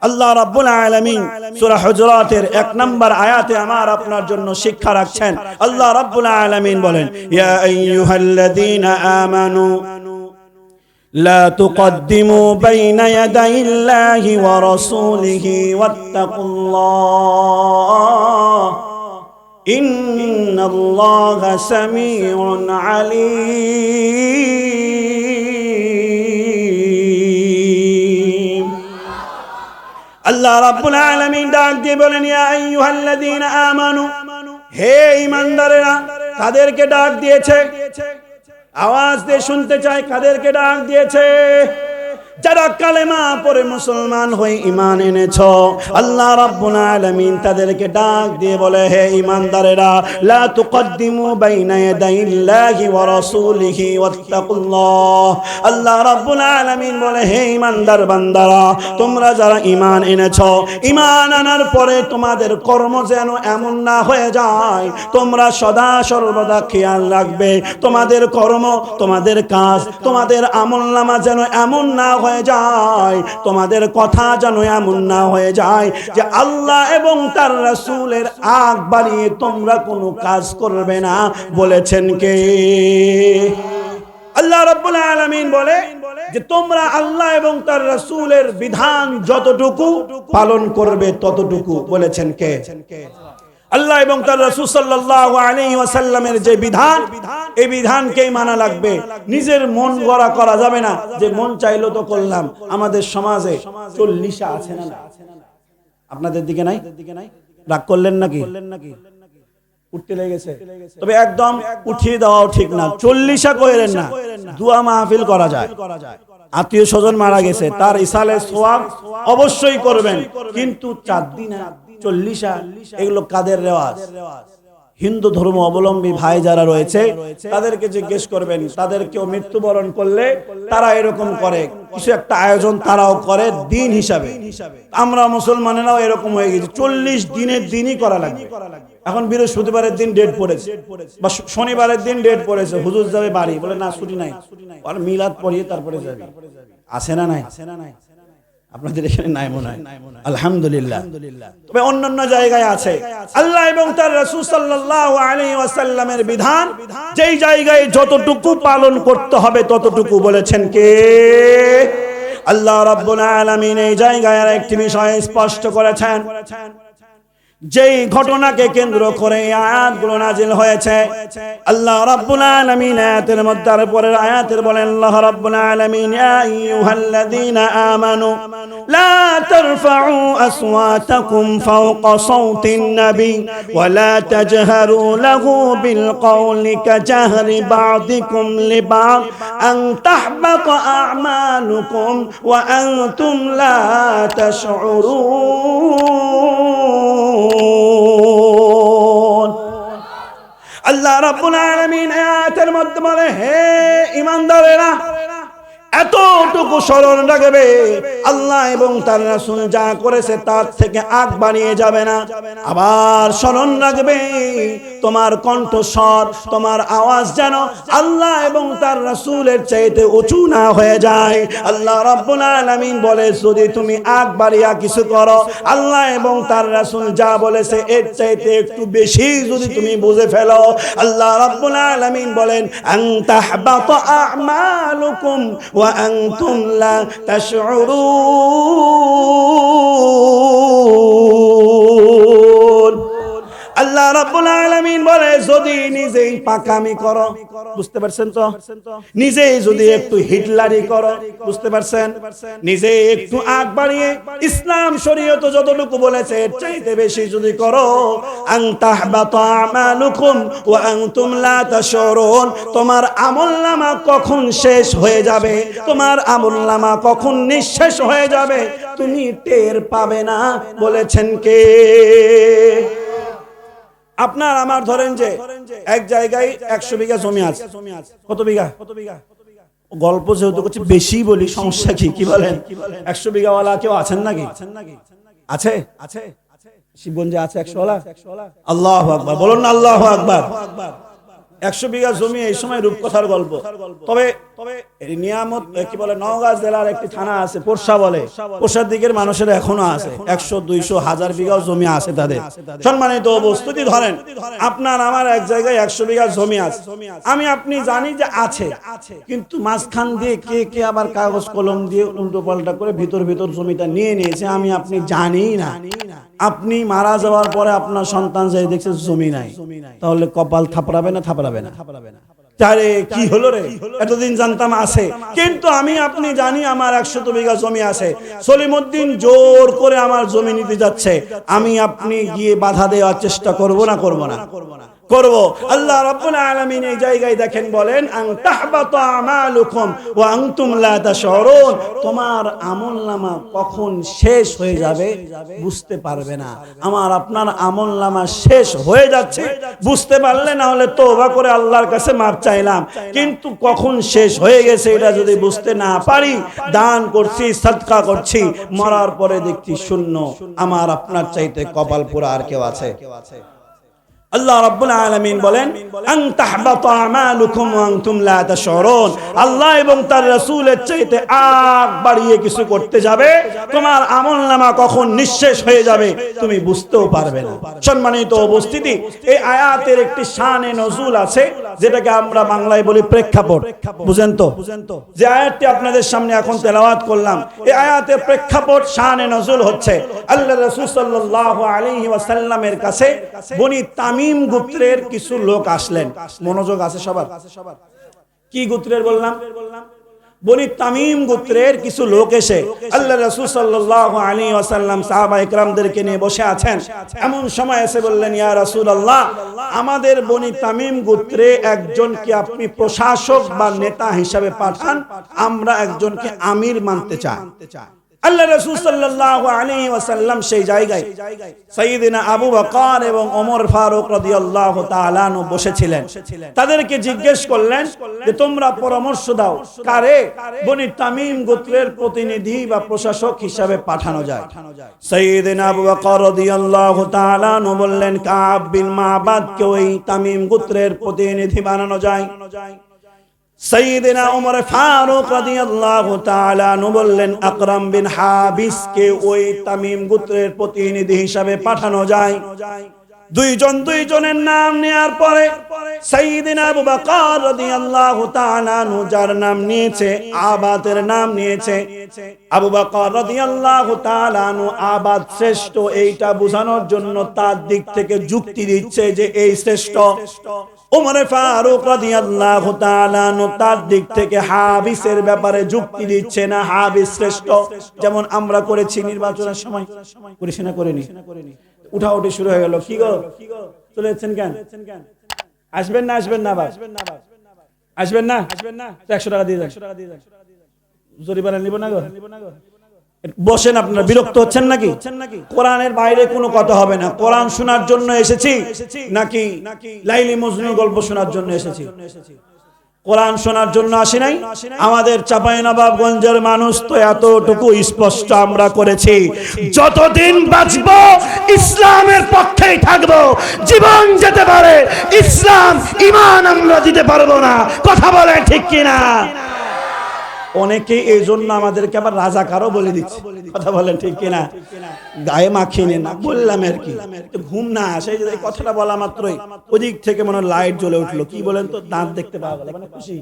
আল্লাহ রাব্বুল আলামিন সূরা হুজুরাতের 1 নম্বর আয়াতে আমার আপনার জন্য শিক্ষা রাখছেন। আল্লাহ রাব্বুল আলামিন বলেন, ইয়া আইয়ুহাল্লাযীনা আমানু লা তুকদ্দিমু বাইনা ইয়াদাইল্লাহি ওয়া রাসূলিহি ওয়াত্তাকুল্লাহ ইন্নাল্লাহা সামিউন আলীম। আল্লাহ রাব্বুল আলামিন ডাক দিয়ে বলেন, ইয়া আইয়ুহাল্লাযীনা আমানু, হে ঈমানদারেরা। কাদেরকে ডাক দিয়েছে? আওয়াজ দিয়ে শুনতে চাই, কাদেরকে ডাক দিয়েছে? যারা কালেমা পড়ে মুসলমান হয়ে ঈমান এনেছো, আল্লাহ রাব্বুল আলামিন তাদেরকে ডাক দিয়ে বলে, হে ঈমানদারেরা, লা তুকদ্দিমু বাইনা ইয়াদাইল্লাহি ওয়া রাসূলিহি ওয়াত্তাকুল্লাহ। আল্লাহ রাব্বুল আলামিন বলে, হে ঈমানদার বান্দারা, তোমরা যারা ঈমান এনেছো, ঈমান আনার পরে তোমাদের কর্ম যেন এমন না হয়ে যায়। তোমরা সদা সর্বদা খেয়াল রাখবে, তোমাদের কর্ম, তোমাদের কাজ, তোমাদের আমলনামা যেন এমন না হয়ে যায়, তোমাদের কথা যেন এমন না হয়ে যায় যে আল্লাহ এবং তার রাসূলের আগ বাড়িয়ে তোমরা কোনো কাজ করবে না। বলেছেন কে? আল্লাহ রাব্বুল আলামিন বলে যে তোমরা আল্লাহ এবং তার রাসূলের বিধান যতটুকু পালন করবে ততটুকু। বলেছেন কে? আল্লাহ এবং তার রাসূল সাল্লাল্লাহু আলাইহি ওয়াসাল্লামের যে বিধান, এই বিধানকেই মানা লাগবে। নিজের মন গড়া করা যাবে না, যে মন চাইলো তো করলাম। আমাদের সমাজে 40 আছে না? আপনাদের দিকে নাই? রাগ করলেন নাকি? উঠতে লেগেছে? তবে একদম উঠিয়ে দেওয়াও ঠিক না। 40 কইরেন না, দোয়া মাহফিল করা যায়। আত্মীয় স্বজন মারা গেছে, তার ইসালে সওয়াব অবশ্যই করবেন, কিন্তু 4 দিন 40 এগুলো কাদের রেওয়াজ? হিন্দু ধর্ম অবলম্বী ভাই যারা রয়েছে তাদেরকে জিজ্ঞেস করবেন, তাদেরকেও মৃত্যুবরণ করলে তারা এরকম করে, কিছু একটা আয়োজন তারাও করে দিন হিসাবে। আমরা মুসলমানেরাও এরকম হয়ে গেছি, 40 দিনের দিনই করা লাগবে। এখন বৃহস্পতিবারের দিন ডেট পড়েছে বা শনিবারের দিন ডেট পড়েছে, হুজুর যাবে বাড়ি, বলে না ছুটি নাই, আর মিলাদ পড়িয়ে তারপরে যাবে। আছে না নাই? আপনাদের এখানে নাই মনে হয়, আলহামদুলিল্লাহ। তবে অন্যান্য জায়গায় আছে। আল্লাহ এবং তার রাসূল সাল্লাল্লাহু আলাইহি ওয়াসাল্লামের বিধান যেই জায়গায় যতটুকু পালন করতে হবে ততটুকু। বলেছেন কে? আল্লাহ রাব্বুল আলামিন এই জায়গায় আরেকটি বিষয় স্পষ্ট করেছেন। যেই ঘটনাকে কেন্দ্র করে আয়াতগুলো নাজিল হয়েছে, আল্লাহ রাব্বুল আলামিন আয়াতের মধ্যে আর পরের আয়াতের বলেন, আল্লাহ রাব্বুল আলামিন, ইয়া আইয়ুহাল্লাযীনা আমানু লা তারফাউ আসওয়াতাকুম ফাওকা সাওতিন নবী ওয়া লা তাজহারু লাহু বিল কওলি কাজাহরি বা'দিকুম লিবা'দ আন তাহবাতা আ'মালুকুম ওয়া আনতুম লা তাশউরুন। আল্লাহ রাব্বুল আলামিন আয়াতের মধ্যে বলে, হে ঈমানদারেরা, এতটুকু স্মরণ রাখবে, আল্লাহ এবং তার রাসূল যা করেছে তার থেকে আগ বাড়িয়ে যাবে না। আবার স্মরণ রাখবে, তোমার কণ্ঠস্বর, তোমার আওয়াজ যেন আল্লাহ এবং তার রাসূলের চাইতে উঁচু না হয়ে যায়। আল্লাহ রাব্বুল আলামিন বলে, যদি তুমি আগ বাড়িয়া কিছু করো, আল্লাহ এবং তার রাসূল যা বলেছে এর চাইতে একটু বেশি যদি তুমি বুঝে ফেলো, আল্লাহ রাব্বুল আলামিন বলেন, আন তাহবাতা আ'মালুকুম ওয়া আনতুম লা তাশউরুন। আল্লাহ রাব্বুল আলামিন বলে, যদি নিজেই পাকামি করো, বুঝতে পারছেন তো? নিজেই যদি একটু হিটলারি করো, বুঝতে পারছেন? নিজেই একটু আগ বাড়িয়ে ইসলাম শরীয়ত যতটুকু বলেছে এর চাইতে বেশি যদি করো, আন তাহবাতা আমালুকুম ওয়া আনতুম লা তাশউরুন, তোমার আমলনামা কখন শেষ হয়ে যাবে, তোমার আমলনামা কখন নিঃশেষ হয়ে যাবে তুমি টের পাবে না। বলেছেন কে? আপনার আমার ধরেন যে এক জায়গায় 100 বিঘা জমি আছে। কত বিঘা? গল্প যেহেতু করছি বেশি বলি, সমস্যা কি? কি বলেন? 100 বিঘাওয়ালা কেউ আছেন নাকি? আছে? শিবগঞ্জে আছে 100 ওয়ালা? আল্লাহু আকবার, বলুন না আল্লাহু আকবার। 100 বিঘা জমি এই সময় রূপকথার গল্প। তবে এই নিয়ামত কি বলে নওগাঁ জেলার একটি থানা আছে পোরশা বলে, পোরশার দিকের মানুষের এখনো আছে 100 200 1000 বিঘা জমি আছে তাদের। সম্মানিত উপস্থিতি, ধরেন আপনার আমার এক জায়গায় 100 বিঘা জমি আছে, আমি আপনি জানি যে আছে, কিন্তু মাঝখান দিয়ে কে কে আবার কাগজ কলম দিয়ে উল্টো পাল্টা করে ভিতর ভিতর জমিটা নিয়ে নিয়েছে, আমি আপনি জানি না। আপনি মারা যাওয়ার পরে আপনার সন্তান যাই দেখছে জমি নাই, তাহলে কপাল থাপড়াবে না? থাপড়াবে না? তারে কি হলো রে, এতদিন জানতাম আছে, কিন্তু আমি আপনি জানি আমার 100 বিঘা জমি আছে, সলিমউদ্দিন জোর করে আমার জমি নিতে যাচ্ছে, আমি আপনি গিয়ে বাধা দেওয়ার চেষ্টা করব না? করব না? করব। আল্লাহ রাব্বুল আলামিন এই জায়গায় দেখেন বলেন, আন তাহবাতু আমালুকুম ওয়া আনতুম লা তাশউরুন, তোমার আমলনামা কখন শেষ হয়ে যাবে বুঝতে পারবে না। আমার আপনার আমলনামা শেষ হয়ে যাচ্ছে বুঝতে পারলে, না হলে তওবা করে আল্লাহর কাছে মাপ চাইলাম, কিন্তু কখন শেষ হয়ে গেছে এটা যদি বুঝতে না পারি, দান করছি, সাদকা করছি, মরার পরে দেখছি শূন্য, আমার আপনার চাইতে কপাল পোড়া আর কেউ আছে? আল্লাহ রাব্বুল আলামিন বলেন, আন তাহবাতু আমালুকুম ওয়া আনতুম লা তাশউরুন, আল্লাহ এবং তার রাসূলের চাইতে আগ বাড়িয়ে কিছু করতে যাবে, তোমার আমলনামা কখন নিঃশেষ হয়ে যাবে তুমি বুঝতেও পারবে না। সম্মানিত উপস্থিতি, এই আয়াতের একটি শানে নজুল আছে, যেটাকে আমরা বাংলায় বলি প্রেক্ষাপট। বুঝেন তো? যে আয়াতটি আপনাদের সামনে এখন তেলাওয়াত করলাম, এই আয়াতের প্রেক্ষাপট শানে নজুল হচ্ছে আল্লাহর রাসূল সাল্লাল্লাহু আলাইহি ওয়াসাল্লামের কাছে বনি তামিম গোত্রের কিছু লোক আসলেন। মনোযোগ আছে সবার? কি গোত্রের বললাম? বনি তামিম গোত্রের কিছু লোক এসে আল্লাহর রাসূল সাল্লাল্লাহু আলাইহি ওয়াসাল্লাম সাহাবায়ে কেরামদেরকে নিয়ে বসে আছেন। এমন সময় এসে বললেন, ইয়া রাসূলুল্লাহ, আমাদের বনি তামিম গোত্রে একজনকে আপনি প্রশাসক বা নেতা হিসাবে পাঠান, আমরা একজনকে আমির মানতে চাই। আল্লাহ রাসূল সাল্লাল্লাহু আলাইহি ওয়াসাল্লাম সেই জায়গায় সাইয়্যিদিনা আবু বকর এবং ওমর ফারুক রাদিয়াল্লাহু তাআলা আনহু বসেছিলেন। তাদেরকে জিজ্ঞেস করলেন যে তোমরা পরামর্শ দাও, কারে বনি তামিম গোত্রের প্রতিনিধি বা প্রশাসক হিসাবে পাঠানো যায়। সাইয়্যিদিনা আবু বকর রাদিয়াল্লাহু তাআলা আনহু বললেন, কাব বিন মাবাদকে ওই তামিম গোত্রের প্রতিনিধি বানানো যায়। সাইয়্যিদিনা ওমর ফারুক রাদিয়াল্লাহু তাআলা আনহু বললেন, আকরাম বিন হাবিসকে ওই তামিম গোত্রের প্রতিনিধি হিসাবে পাঠানো যায়। দুইজনের নাম নেয়ার পরে সাইয়্যিদিনা আবু বকর রাদিয়াল্লাহু তাআলা আনহু যার নাম নিয়েছে, আবাদের নাম নিয়েছে। আবু বকর রাদিয়াল্লাহু তাআলা আনহু আবাদ শ্রেষ্ঠ এইটা বোঝানোর জন্য তার দিক থেকে যুক্তি দিচ্ছে যে এই শ্রেষ্ঠ। ওমর ফারুক রাদিয়াল্লাহু তাআলা আনহু তার দিক থেকে হাবিসের ব্যাপারে যুক্তি দিচ্ছে না, হাবিস শ্রেষ্ঠ। যেমন আমরা করেছি নির্বাচনের সময়, করেছি না করিনি? উঠাউঠি শুরু হয়ে গেল, কি গো চলে যাচ্ছেন কেন? আসবেন না? আসবেন না? আসবেন না? 100 টাকা দিয়ে যান, জরিমানা নিব না গো? বসেন, আপনারা বিরক্ত হচ্ছেন নাকি? কোরআনের বাইরে কোনো কথা হবে না। কোরআন শোনার জন্য এসেছি নাকি লাইলি মজনুর গল্প শোনার জন্য এসেছি? কোরআন শোনার জন্য আসি নাই। আমাদের চাঁপাইনবাবগঞ্জের মানুষ তো এতটুকু স্পষ্ট আমরা করেছি, যতদিন বাঁচব ইসলামের পক্ষেই থাকব, জীবন যেতে পারে ইসলাম ঈমান আমরা দিতে পারবো না। কথা বলেন ঠিক কিনা? অনেকে এই জন্য আমাদেরকে আবার রাজাকারও বলে দিচ্ছে। কথা বলেন ঠিক কিনা? গায়ে মাখিয়ে না বললাম আর কি, ঘুম না আসে, এই কথাটা বলা মাত্রই ওদিক থেকে মনে লাইট জ্বলে উঠলো। কি বলেন তো, দাঁত দেখতে পাওয়া গেল, মানে খুশি।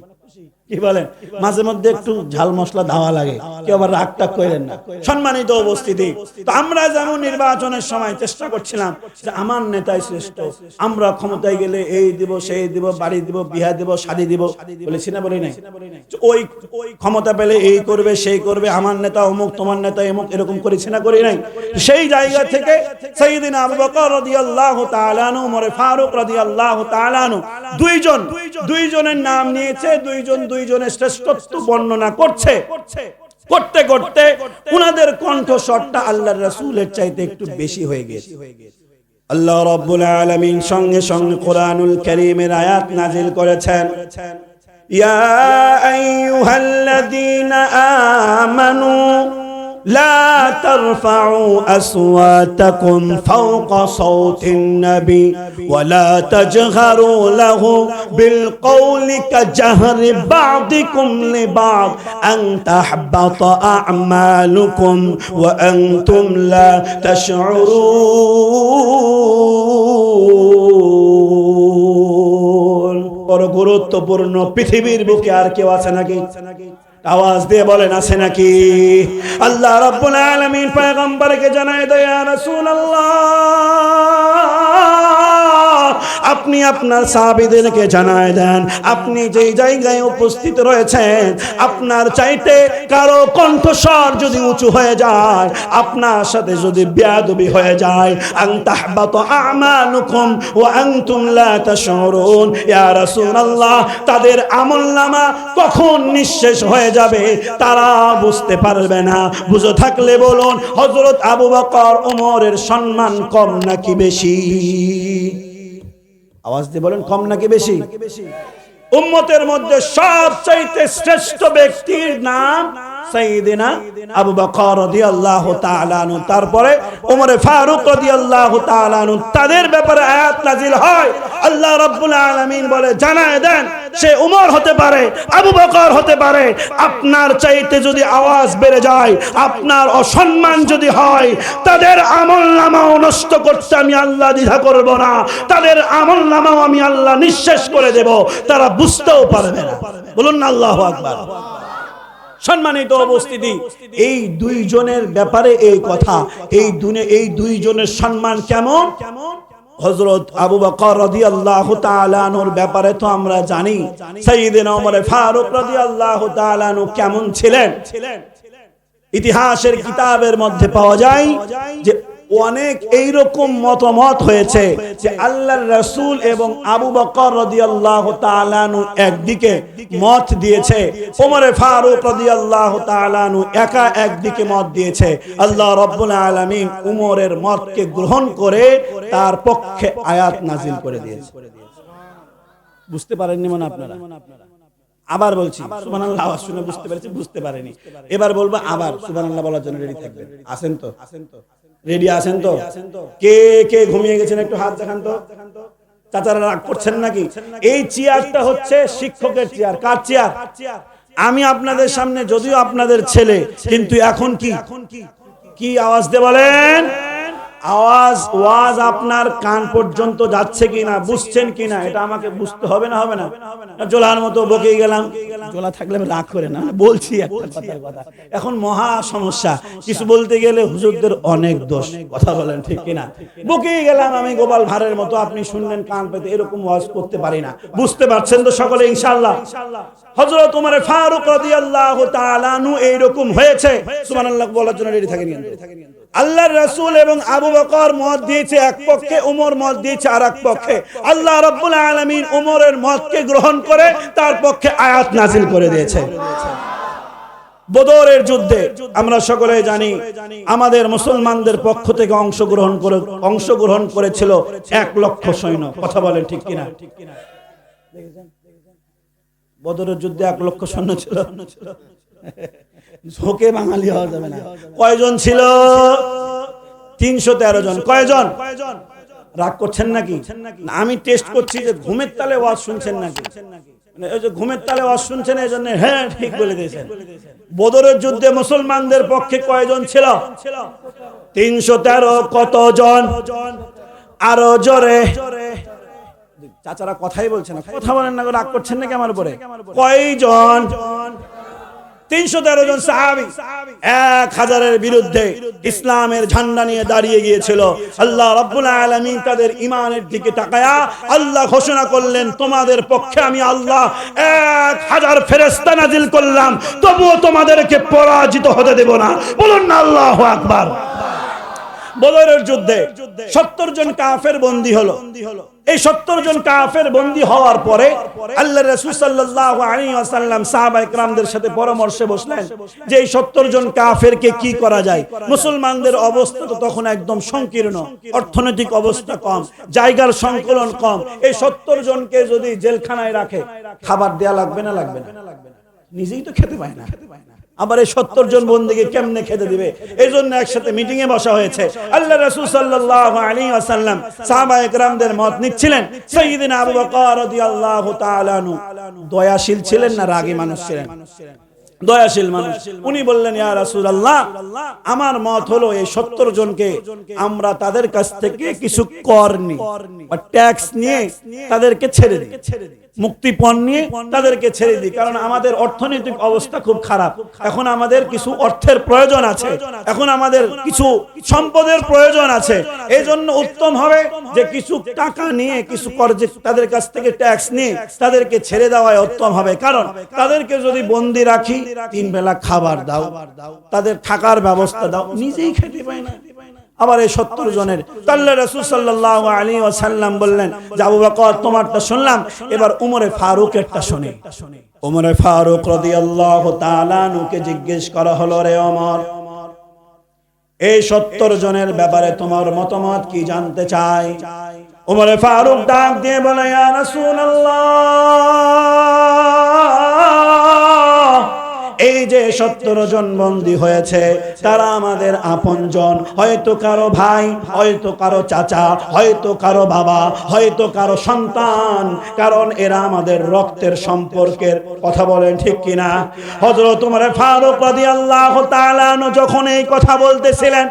কি বলেন? মাঝে মধ্যে একটু ঝাল মশলা দেওয়া লাগে, কেউ আবার রাগ টাগ করেন না। সম্মানিত উপস্থিতি, তো আমরা যেমন নির্বাচনের সময় চেষ্টা করছিলাম যে আমার নেতাই শ্রেষ্ঠ, আমরা ক্ষমতায় গেলে এই দিব সেই দিব, বাড়ি দিব, বিয়া দিব, শাদী দিব, বলেছি না বলি নাই? ওই ক্ষমতা পেলে এই করবে সেই করবে, আমার নেতা অমুক, তোমার নেতা এমুক, এরকম করেছি না করি নাই? সেই জায়গা থেকে সাইয়্যিদিনা আবু বকর রাদিয়াল্লাহু তাআলা আনহু, ওমর ফারুক রাদিয়াল্লাহু তাআলা আনহু দুইজনের নাম নিয়েছে। দুইজনের শ্রেষ্ঠত্ব বর্ণনা করছে। করতে করতে উনাদের কণ্ঠস্বরটা আল্লাহর রাসূলের চাইতে একটু বেশি হয়ে গেছে। আল্লাহ রাব্বুল আলামিন সঙ্গে সঙ্গে কোরআনুল কারীমের আয়াত নাযিল করেছেন, ইয়া আইয়ুহাল্লাযীনা আমানু لا ترفعوا أصواتكم فوق صوت النبي ولا تجهروا له بالقول كجهر بعضكم لبعض أن تحبط أعمالكم وأنتم لا تشعرون বড় গুরুত্বপূর্ণ পৃথিবীর বুকে আর কেউ আছে নাকি আওয়াজ দিয়ে বলেন আছে নাকি আল্লাহ রাব্বুল আলামিন পয়গম্বরকে জানায় দেয় ইয়া রাসূলুল্লাহ আপনি আপনার সাহাবীদেরকে জানায় দেন আপনি যেই জায়গায় উপস্থিত রয়েছেন আপনার চাইতে কারো কণ্ঠস্বর যদি উঁচু হয়ে যায় আপনার সাথে যদি বেয়াদবি হয়ে যায় আন তাহবাতু আমালুকুম ওয়া আনতুম লা তাশউরুন ইয়া রাসূলুল্লাহ তাদের আমলনামা কখন নিঃশেষ হয়ে যাবে তারা বুঝতে পারবে না বুঝে থাকলে বলুন হযরত আবু বকর ওমরের সম্মান কম নাকি বেশি আওয়াজ দিয়ে বলেন কম নাকি বেশি উম্মতের মধ্যে সবচেয়ে শ্রেষ্ঠ ব্যক্তির নাম সাইয়েদনা আবু বকর রাদিয়াল্লাহু তাআলা আনহু তারপরে ওমর ফারুক রাদিয়াল্লাহু তাআলা আনহু তাদের ব্যাপারে আয়াত নাযিল হয় আল্লাহ রাব্বুল আলামিন বলে জানায় দেন সে ওমর হতে পারে আবু বকর হতে পারে আপনার চাইতে যদি আওয়াজ বেড়ে যায় আপনার অসম্মান যদি হয় তাদের আমলনামাও নষ্ট করতে আমি আল্লাহ দ্বিধা করব না তাদের আমলনামাও আমি আল্লাহ নিঃশেষ করে দেব তারা বুঝতেও পারবে না বলুন না আল্লাহু আকবার সম্মানিত উপস্থিতি এই দুইজনের ব্যাপারে এই কথা এই দুইজনের সম্মান কেমন হযরত আবু বকর রাদিয়াল্লাহু তাআলা আনহুর ব্যাপারে তো আমরা জানি সাইয়েদনা ওমর ফারুক রাদিয়াল্লাহু তাআলা আনহু কেমন ছিলেন ইতিহাসের কিতাবের মধ্যে পাওয়া যায় যে অনেক এইরকম মতামত হয়েছে যে আল্লাহর রাসূল এবং আবু বকর রাদিয়াল্লাহু তাআলা আনহু একদিকে মত দিয়েছে ওমর ফারুক রাদিয়াল্লাহু তাআলা আনহু একা একদিকে মত দিয়েছে আল্লাহ রাব্বুল আলামিন ওমরের মতকে গ্রহণ করে তার পক্ষে আয়াত নাযিল করে দিয়েছে বুঝতে পারেননি মনে আপনারা আবার বলছি সুবহানাল্লাহ আওয়াজ শুনে বুঝতে পেরেছি বুঝতে পারেনি এবার বলবো আবার সুবহানাল্লাহ বলার জন্য রেডি থাকবেন আছেন তো রেডি আছেন তো কে কে ঘুমিয়ে গেছেন একটু হাত দেখান তো চাচারা রাগ করছেন নাকি এই চেয়ারটা হচ্ছে শিক্ষকের চেয়ার কার চেয়ার আমি আপনাদের সামনে যদিও আপনাদের ছেলে কিন্তু এখন কি আওয়াজ দিয়ে বলেন ওয়াজ আপনার কান পর্যন্ত যাচ্ছে কিনা বুঝছেন কিনা এটা আমাকে বুঝতে হবে না জোলার মতো বকেই গেলাম জোলা থাকলে আমি রাগ করে না বলছি একটা কথার কথা এখন মহা সমস্যা কিছু বলতে গেলে হুজুরদের অনেক দোষ কথা বলেন ঠিক কিনা বকেই গেলাম আমি গোপাল ভাঁড়ের মতো আপনি শুনলেন কান পেতে এরকম ওয়াজ করতে পারি না বুঝতে পারছেন তো সকলে ইনশাআল্লাহ হযরত ওমর ফারুক রাদিয়াল্লাহু তাআলা আনহু এইরকম হয়েছে সুবহানাল্লাহ বলার জন্য রেডি থাকেন আল্লাহর রাসূল এবং আবু বকর মত দিয়েছে এক পক্ষে ওমর মত দিয়েছে আরেক পক্ষে আল্লাহ রাব্বুল আলামিন ওমরের মতকে গ্রহণ করে তার পক্ষে আয়াত নাযিল করে দিয়েছে বদরের যুদ্ধে আমরা সকলে জানি আমাদের মুসলমানদের পক্ষ থেকে অংশগ্রহণ করেছিল 1 লক্ষ সৈন্য কথা বলেন ঠিক কিনা দেখেছেন বদরের যুদ্ধে 1 লক্ষ সৈন্য ছিল ঝোঁকে বাঙালি হওয়া যাবে না কয়জন ছিল 313 জন কয়জন রাগ করছেন নাকি আমি টেস্ট করছি যে ঘুমের তালে ওয়াজ শুনছেন নাকি মানে ওই যে ঘুমের তালে ওয়াজ শুনছেন এইজন্য হ্যাঁ ঠিক বলে দিয়েছেন বদরের যুদ্ধে মুসলমানদের পক্ষে কয়জন ছিল 313 কতজন আরো জোরে চাচারা কথাই বলছেন না কথা বলেন না রাগ করছেন নাকি আমার উপরে কয়জন 313 জন সাহাবী 1000 এর বিরুদ্ধে ইসলামের ঝান্ডা নিয়ে দাঁড়িয়ে গিয়েছিল আল্লাহ রাব্বুল আলামিন তাদের ঈমানের দিকে তাকায়া আল্লাহ ঘোষণা করলেন তোমাদের পক্ষে আমি আল্লাহ 1000 ফেরেশতা নাজিল করলাম তবুও তোমাদেরকে পরাজিত হতে দেব না বলুন না আল্লাহু আকবার বদরের যুদ্ধে 70 জন কাফের বন্দী হলো এই 70 জন কাফের বন্দী হওয়ার পরে আল্লাহর রাসূল সাল্লাল্লাহু আলাইহি ওয়াসাল্লাম সাহাবায়ে কেরামদের সাথে পরামর্শে বসলেন যে এই 70 জন কাফেরকে কি করা যায় মুসলমানদের অবস্থা তো তখন একদম সংকীর্ণ অর্থনৈতিক অবস্থা কম জায়গার সংকলন কম এই 70 জনকে যদি জেলখানায় রাখে খাবার দেয়া লাগবে না নিজেই তো খেতে পায় না আবার এই 70 জন বন্দীকে কেমনে খেতে দিবে? এই জন্য একসাথে মিটিং এ বসা হয়েছে। আল্লাহ রাসূল সাল্লাল্লাহু আলাইহি ওয়াসাল্লাম সাহাবায়ে কেরামদের মত নিচ্ছিলেন। সাইয়্যিদিনা আবু বকর রাদিয়াল্লাহু তাআলা আনহু দয়াশীল ছিলেন না রাগী মানুষ ছিলেন? দয়াশীল মানুষ। উনি বললেন, ইয়া রাসূলুল্লাহ, আমার মত হলো এই 70 জনকে আমরা তাদের কাছ থেকে কিছু কর নিই বা ট্যাক্স নিয়ে তাদেরকে ছেড়ে দিই, মুক্তিপণ নিয়ে তাদেরকে ছেড়ে দিই, কারণ আমাদের অর্থনৈতিক অবস্থা খুব খারাপ। এখন আমাদের কিছু অর্থের প্রয়োজন আছে, এখন আমাদের কিছু সম্পদের প্রয়োজন আছে। এই জন্য উত্তম হবে যে কিছু টাকা নিয়ে, কিছু কর, তাদের কাছ থেকে ট্যাক্স নিয়ে তাদেরকে ছেড়ে দেওয়াই উত্তম হবে। কারণ তাদেরকে যদি বন্দী রাখি, 3 বেলা খাবার দাও, তাদের থাকার ব্যবস্থা দাও, নিজেই খেতে পায় না। আবার এই 70 জনের আল্লাহ রাসূল সাল্লাল্লাহু আলাইহি ওয়াসাল্লাম বললেন যে আবু বকর তোমারটা শুনলাম, এবার উমরে ফারুকেরটা শুনি। উমরে ফারুক রাদিয়াল্লাহু তাআলা আনহুকে জিজ্ঞেস করা হলো, রে ওমর, এই 70 জনের ব্যাপারে তোমার মতামত কি জানতে চাই? উমরে ফারুক ডাক দিয়ে বলে, ইয়া রাসূলুল্লাহ, এই যে 70 জন বন্দী হয়েছে তারা আমাদের আপনজন, হয়তো কারো ভাই, হয়তো কারো চাচা, হয়তো কারো বাবা, হয়তো কারো সন্তান, কারণ এরা আমাদের রক্তের সম্পর্কের। কথা বলেন ঠিক কিনা? হযরত ওমর ফারুক রাদিয়াল্লাহু তাআলা আনহু যখন এই কথা বলতেছিলেন,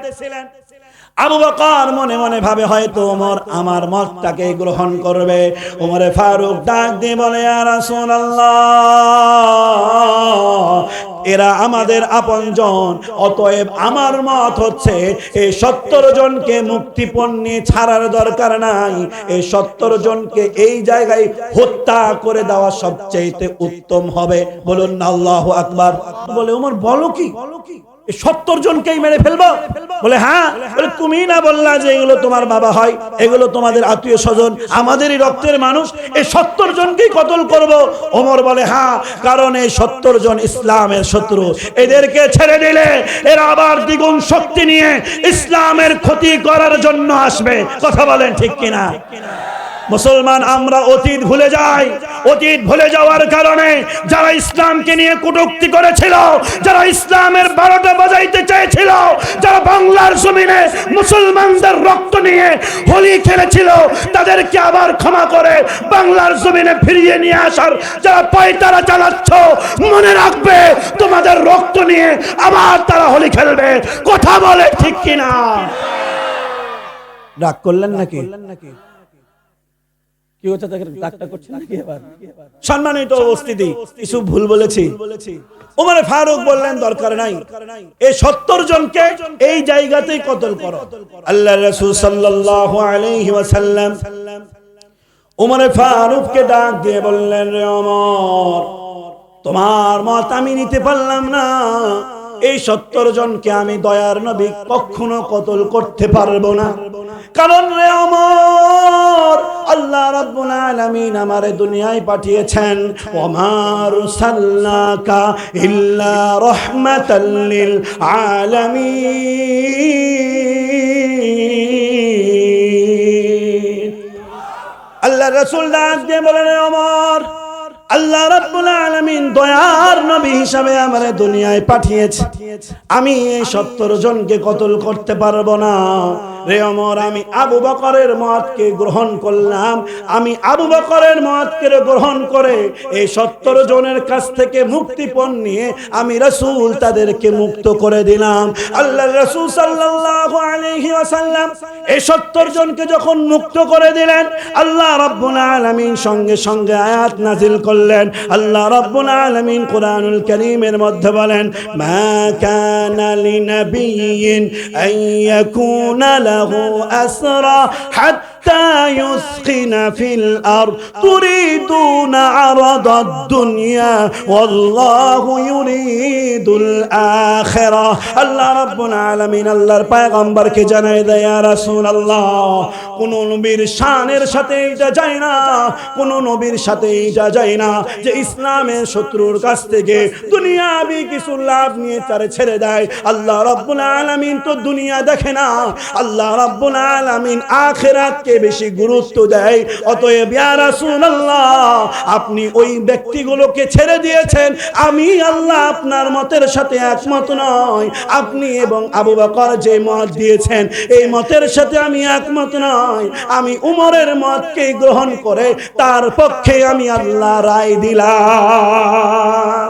আবু বকর মনে মনে ভাবে হয়তো ওমর আমার মতটাকে গ্রহণ করবে। ওমরে ফারুক ডাক দিয়ে বলে, ইয়া রাসূলুল্লাহ, এরা আমাদের আপনজন, অতএব আমার মত হচ্ছে এই 70 জনকে মুক্তিপণ নিয়ে ছাড়ার দরকার নাই। এই 70 জনকে এই জায়গায় হত্যা করে দেওয়া সবচেয়ে উত্তম হবে। বলুন না আল্লাহু আকবার। বলে, ওমর বলো কি, 70 জনকেই মেরে ফেলবো? বলে, হ্যাঁ। বলে, তুমি না বললা যে এগুলো তোমার বাবা হয়, এগুলো তোমাদের আত্মীয় স্বজন, আমাদেরই রক্তের মানুষ, এই 70 জনকেই কতল করব? ওমর বলে, হ্যাঁ, কারণ এই 70 জন ইসলামের শত্রু। এদেরকে ছেড়ে দিলে এরা আবার দ্বিগুণ শক্তি নিয়ে ইসলামের ক্ষতি করার জন্য আসবে। কথা বলেন ঠিক কিনা? মুসলমান আমরা অতীত ভুলে যাই। অতীত ভুলে যাওয়ার কারণে যারা ইসলামকে নিয়ে কটূক্তি করেছিল, যারা ইসলামের 12টা বাজাইতে চেয়েছিল, যারা বাংলার জমিনে মুসলমানদের রক্ত নিয়ে হোলি খেলেছিল, তাদেরকে আবার ক্ষমা করে বাংলার জমিনে ফিরিয়ে নিয়ে আসার যারা পায়তারা চালাচ্ছ, মনে রাখবে তোমাদের রক্ত নিয়ে আবার তারা হোলি খেলবে। কথা বলে ঠিক কিনা? রাগ করলেন নাকি? কি হচ্ছে দেখেন, ডাকটা করছেন নাকি? এবার সম্মানিত উপস্থিতি, কিছু ভুল বলেছি? ওমরে ফারুক বললেন, দরকার নাই, এই 70 জনকে এই জায়গাতেই কতল করো। আল্লাহর রাসূল সাল্লাল্লাহু আলাইহি ওয়াসাল্লাম ওমরে ফারুককে ডাক দিয়ে বললেন, রে ওমর, তোমার মত আমি নিতে পারলাম না। এই 70 জনকে আমি দয়ার নবী কখনো কতল করতে পারবো না। কারণ রে ওমর, আল্লাহ রাব্বুল আলামিন আমারে দুনিয়ায় পাঠিয়েছেন, ওয়া মা আরসালনাকা ইল্লা রাহমাতাল লিল আলামিন। আল্লাহ রাসূল ডাক দিয়ে বলেন, ওমর, আল্লাহ রাব্বুল আলামিন দয়ার নবী হিসাবে আমারে দুনিয়ায় পাঠিয়েছে, আমি এই 70 জনকে কতল করতে পারবো না। রে ওমর, আমি আবু বকরের মতকে গ্রহণ করলাম। আমি আবু বকরের মতকে গ্রহণ করে এই 70 জনের কাছ থেকে মুক্তিপণ নিয়ে আমি রাসূল তাদেরকে মুক্ত করে দিলাম। আল্লাহর রাসূল সাল্লাল্লাহু আলাইহি ওয়াসাল্লাম এই 70 জনকে যখন মুক্ত করে দিলেন, আল্লাহ রাব্বুল আলামিন সঙ্গে সঙ্গে আয়াত নাযিল করলেন। আল্লাহ রাব্বুল আলামিন কুরআনুল কারীমের মধ্যে বলেন, মা কানা লিনাবিয়্যিন আন ইয়াকুনা লাহু আসরা হাত্তা ইউসখিনা ফিল আরদ তুরিদুনা আরাদাদ দুনিয়া ওয়াল্লাহু ইউরিদুল আখিরাহ। আল্লাহ রাব্বুল আলামিন আল্লাহর পয়গম্বরকে জানালেন, জানায় দেয় ইয়া রাসূলুল্লাহ, কোন নবীর শানের সাথে এটা যায় না, কোন নবীর সাথে এটা যায় না যে ইসলামের শত্রুর কাছ থেকে দুনিয়াবি কিছু লাভ নিয়ে তারে ছেড়ে দেয়। আল্লাহ রাব্বুল আলামিন তো দুনিয়া দেখে না, আল্লাহ রাব্বুল আলামিন আখিরাতকে বেশি গুরুত্ব দেয়। অতএব ইয়া রাসূলুল্লাহ, আপনি ওই ব্যক্তিগুলোকে ছেড়ে দিয়েছেন, আমি আল্লাহ আপনার মতের সাথে একমত নয়। আপনি এবং আবু বকর যে মত দিয়েছেন এই মতের সাথে আমি একমত নয়। আমি উমরের মতকে গ্রহণ করে তার পক্ষে আমি আল্লাহ রায় দিলাম।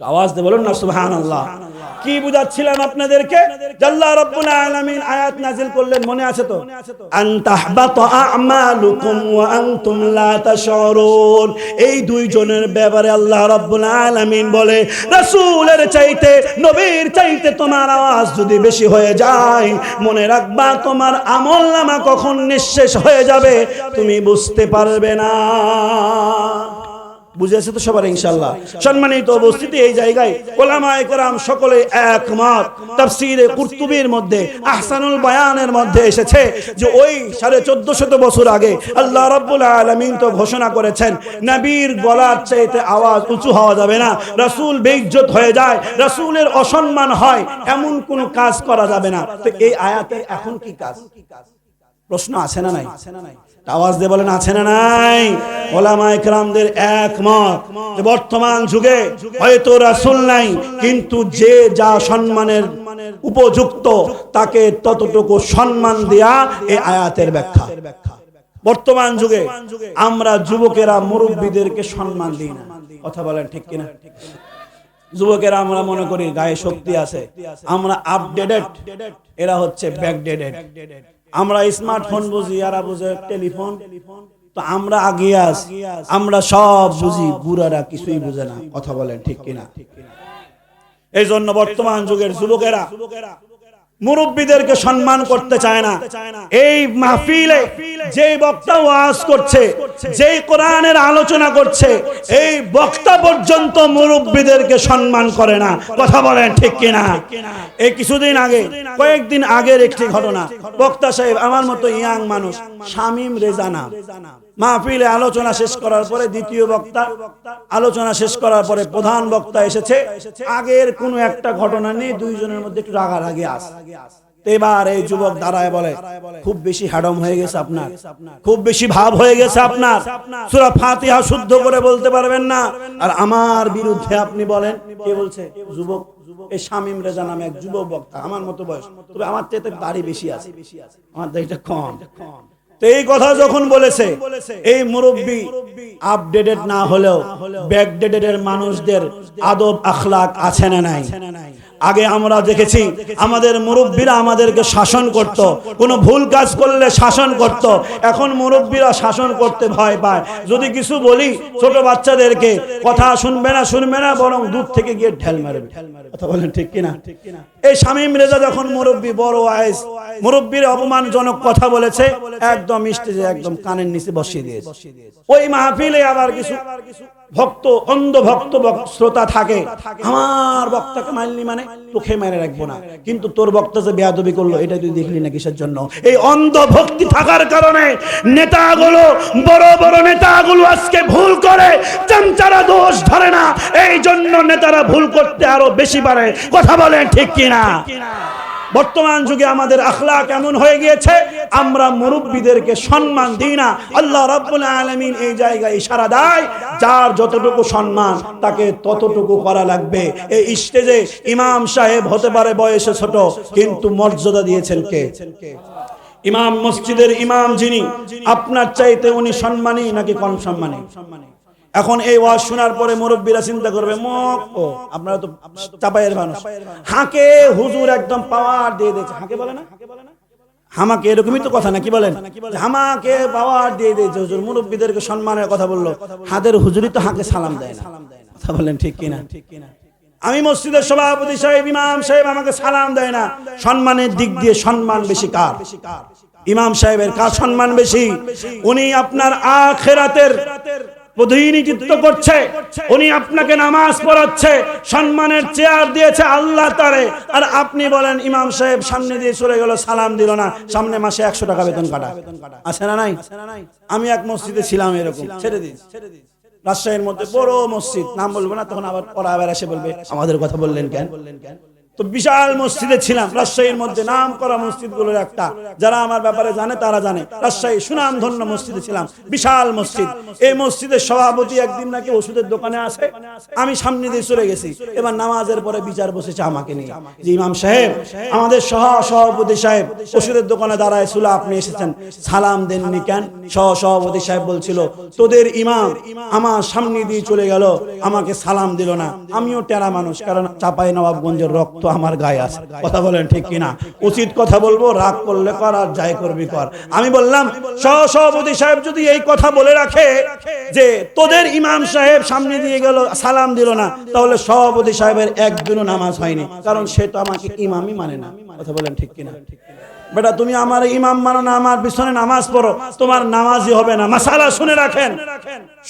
আওয়াজ দিয়ে বলুন না সুবহানাল্লাহ। কি বুঝাচ্ছিলাম আপনাদেরকে? আল্লাহ রাব্বুল আলামিন আয়াত নাযিল করলেন, মনে আছে তো? আন তাহবাতা আমালুকুম ওয়া আনতুম লা তাশউরুন। এই দুইজনের ব্যাপারে আল্লাহ রাব্বুল আলামিন বলে, রাসূলের চাইতে নবীর চাইতে তোমার আওয়াজ যদি বেশি হয়ে যায়, মনে রাখবা তোমার আমলনামা কখন নিঃশেষ হয়ে যাবে তুমি বুঝতে পারবে না। বুঝেছে তো সবার ইনশাআল্লাহ? সম্মানিত উপস্থিতি, এই জায়গায় উলামায়ে কেরাম সকলে একমত। তাফসীরে কুরতুবীর মধ্যে আহসানুল বায়ানের মধ্যে এসেছে যে ওই 1450 বছর আগে আল্লাহ রাব্বুল আলামিন তো ঘোষণা করেছেন নবীর গলার চাইতে আওয়াজ উঁচু হওয়া যাবে না, রাসূল বেইজ্জত হয়ে যায়, রাসূলের অসম্মান হয়, এমন কোন কাজ করা যাবে না। তো এই আয়াতের এখন কি কাজ? প্রশ্ন আছে না নাই? আওয়াজ দিয়ে বলেন আছে না নাই? উলামায়ে কেরামদের একমত যে বর্তমান যুগে হয়তো রাসূল নাই, কিন্তু যে যা সম্মানের উপযুক্ত তাকে ততটুকু সম্মান দেয়া এই আয়াতের ব্যাখ্যা। বর্তমান যুগে আমরা যুবকেরা মুরব্বীদেরকে সম্মান দিই না। কথা বলেন ঠিক কিনা? যুবকেরা আমরা মনে করি গায়ে শক্তি আছে, আমরা আপডেটেড, এরা হচ্ছে ব্যাকডেটেড। আমরা স্মার্টফোন বুঝি, এরা বুঝে টেলিফোন। তো আমরা আগে আছি, আমরা সব বুঝি, বুড়ারা কিছুই বুঝে না। কথা বলেন ঠিক কিনা? এই জন্য বর্তমান যুগের যুবকেরা মুরব্বীদেরকে সম্মান করতে চায় না। এই মাহফিলে যেই বক্তা ওয়াজ করছে, যেই কোরআনের আলোচনা করছে, এই বক্তা পর্যন্ত মুরব্বীদেরকে সম্মান করে না। কথা বলেন ঠিক কিনা? এই কিছুদিন আগে, কয়েকদিন আগের একটি ঘটনা, বক্তা সাহেব আমার মতো ইয়াং মানুষ, শামীম রেজা নাম, মাহফিলে আলোচনা শেষ করার পরে দ্বিতীয় বক্তা আলোচনা শেষ করার পরে প্রধান বক্তা এসেছে, আগের কোনো একটা ঘটনা নিয়ে দুইজনের মধ্যে একটু রাগারাগি আছে। এবার এই যুবক দাঁড়ায় বলে, খুব বেশি হাডম হয়ে গেছে আপনার, খুব বেশি ভাব হয়ে গেছে আপনার, সূরা ফাতিহা শুদ্ধ করে বলতে পারবেন না, আর আমার বিরুদ্ধে আপনি বলেন। কে বলছে? যুবক। এই শামীম রেজা নামে এক যুবক বক্তা, আমার মতো বয়স, তবে আমার চাইতে দাড়ি বেশি আছে, আমার দাড়িটা কম। তো এই কথা যখন বলেছে, এই মুরব্বী আপডেটেড না হলেও ব্যাকডেটেড মানুষদের আদব আখলাক আছে না নাই? আগে আমরা দেখেছি আমাদের মুরব্বীরা আমাদেরকে শাসন করত, কোনো ভুল কাজ করলে শাসন করত। এখন মুরব্বীরা শাসন করতে ভয় পায়। যদি কিছু বলি ছোট বাচ্চাদেরকে, কথা শুনবে না, বরং দূর থেকে গিয়ে ঢেল মারবে। কথা বলেন ঠিক কিনা? এই শামীম রেজা যখন মুরব্বী, বড় আয়েস, মুরব্বীর অপমানজনক কথা বলেছে, একদম স্টেজে একদম কানের নিচে বসিয়ে দিয়েছে। ওই মাহফিলে আবার কিছু ভক্ত, অন্ধ ভক্ত শ্রোতা থাকে, আমার বক্তাকে মারলি মানে তোকে মেরে রাখবো না, কিন্তু তোর বক্তা যে বেয়াদবি করলো এটা তুই দেখলি না কিসের জন্য? এই অন্ধ ভক্তি থাকার কারণে নেতাগুলো, বড় বড় নেতাগুলো আজকে ভুল করে, চামচারা দোষ ধরে না, এই জন্য নেতারা ভুল করতে আরো বেশি পারে। কথা বলেন ঠিক কিনা? বর্তমান যুগে আমাদের আখলাক এমন হয়ে গিয়েছে, আমরা মুরব্বীদেরকে সম্মান দিই না। আল্লাহ রাব্বুল আলামিন এই জায়গায় ইশারা দেয়, যার যতটুকু সম্মান তাকে ততটুকু করা লাগবে। এই স্টেজে ইমাম সাহেব হতে পারে বয়সে ছোট, কিন্তু মর্যাদা দিয়েছেন কে? ইমাম, মসজিদের ইমাম যিনি, আপনার চাইতে উনি সম্মানী নাকি কম সম্মানী? এখন এই ওয়াজ শোনার পরে মুরব্বীরা চিন্তা করবে, আপনারা তো চাপাইয়ের মানুষ, হাঁকে হুজুর একদম পাওয়ার দিয়ে দিয়েছে। হাঁকে বলে না, হামাকে, এরকমই তো কথা নাকি? বলেন, হামাকে পাওয়ার দিয়ে দিয়েছে হুজুর, মুরব্বীদেরকে সম্মানের কথা বললো, হাতের হুজুরই তো হাঁকে সালাম দেয় না। কথা বলেন ঠিক কিনা? আমি মসজিদের সভাপতি সাহেব, ইমাম সাহেব আমাকে সালাম দেয় না, সম্মানের দিক দিয়ে সম্মান বেশি কার? ইমাম সাহেবের। কার সম্মান বেশি? উনি আপনার আখিরাতের প্রতিনিধিত্ব করছে, উনি আপনাকে নামাজ পড়াচ্ছে, সম্মানের চেয়ার দিয়েছে আল্লাহ তারে, আর আপনি বলেন ইমাম সাহেব সামনে দিয়ে চলে গেল, সালাম দিল না, সামনে মাসে 100 টাকা বেতন কাটা। আছে না নাই? আমি এক মসজিদে ছিলাম এরকম, ছেড়ে দিন, রাজশাহীর মধ্যে বড় মসজিদ, নাম বলবো না, তখন আবার ওরা আবার এসে বলবে আমাদের কথা বললেন কেন। তো বিশাল মসজিদে ছিলাম, রাজশাহীর মধ্যে নাম করা মসজিদগুলোর একটা, যারা আমার ব্যাপারে জানে তারা জানে, রাজশাহী সুনামধন্য মসজিদে ছিলাম, বিশাল মসজিদ। এই মসজিদের সভাপতি একদিন নাকি ওষুধের দোকানে আসে, আমি সামনে দিয়ে চলে গেছি, এবার নামাজের পরে বিচার বসেছে আমাকে নিয়ে, যে ইমাম সাহেব, আমাদের সভাপতি সাহেব ওষুধের দোকানে দাঁড়ায়ছিল, আপনি এসেছেন, সালাম দেননি কেন? সভাপতি সাহেব বলছিল তোদের ইমাম আমার সামনে দিয়ে চলে গেল, আমাকে সালাম দিল না। আমিও টেরা মানুষ, কারণ চাপাই নবাবগঞ্জের রক্ত আমার গায়ে আছে, কথা বলেন ঠিক কিনা? উচিত কথা বলবো, রাগ করলে কর, আর যাই করবি কর। আমি বললাম সভাপতি সাহেব যদি এই কথা বলে রাখে যে তোদের ইমাম সাহেব সামনে দিয়ে গেল, সালাম দিল না, তাহলে সভাপতি সাহেবের একদিনও নামাজ হয়নি, কারণ সে তো আমাকে ইমামই মানে না, কথা বলেন ঠিক কিনা? বেটা তুমি আমার ইমাম মানো না, আমার পিছনে নামাজ পড়ো, তোমার নামাজই হবে না। মাসালা শুনে রাখেন,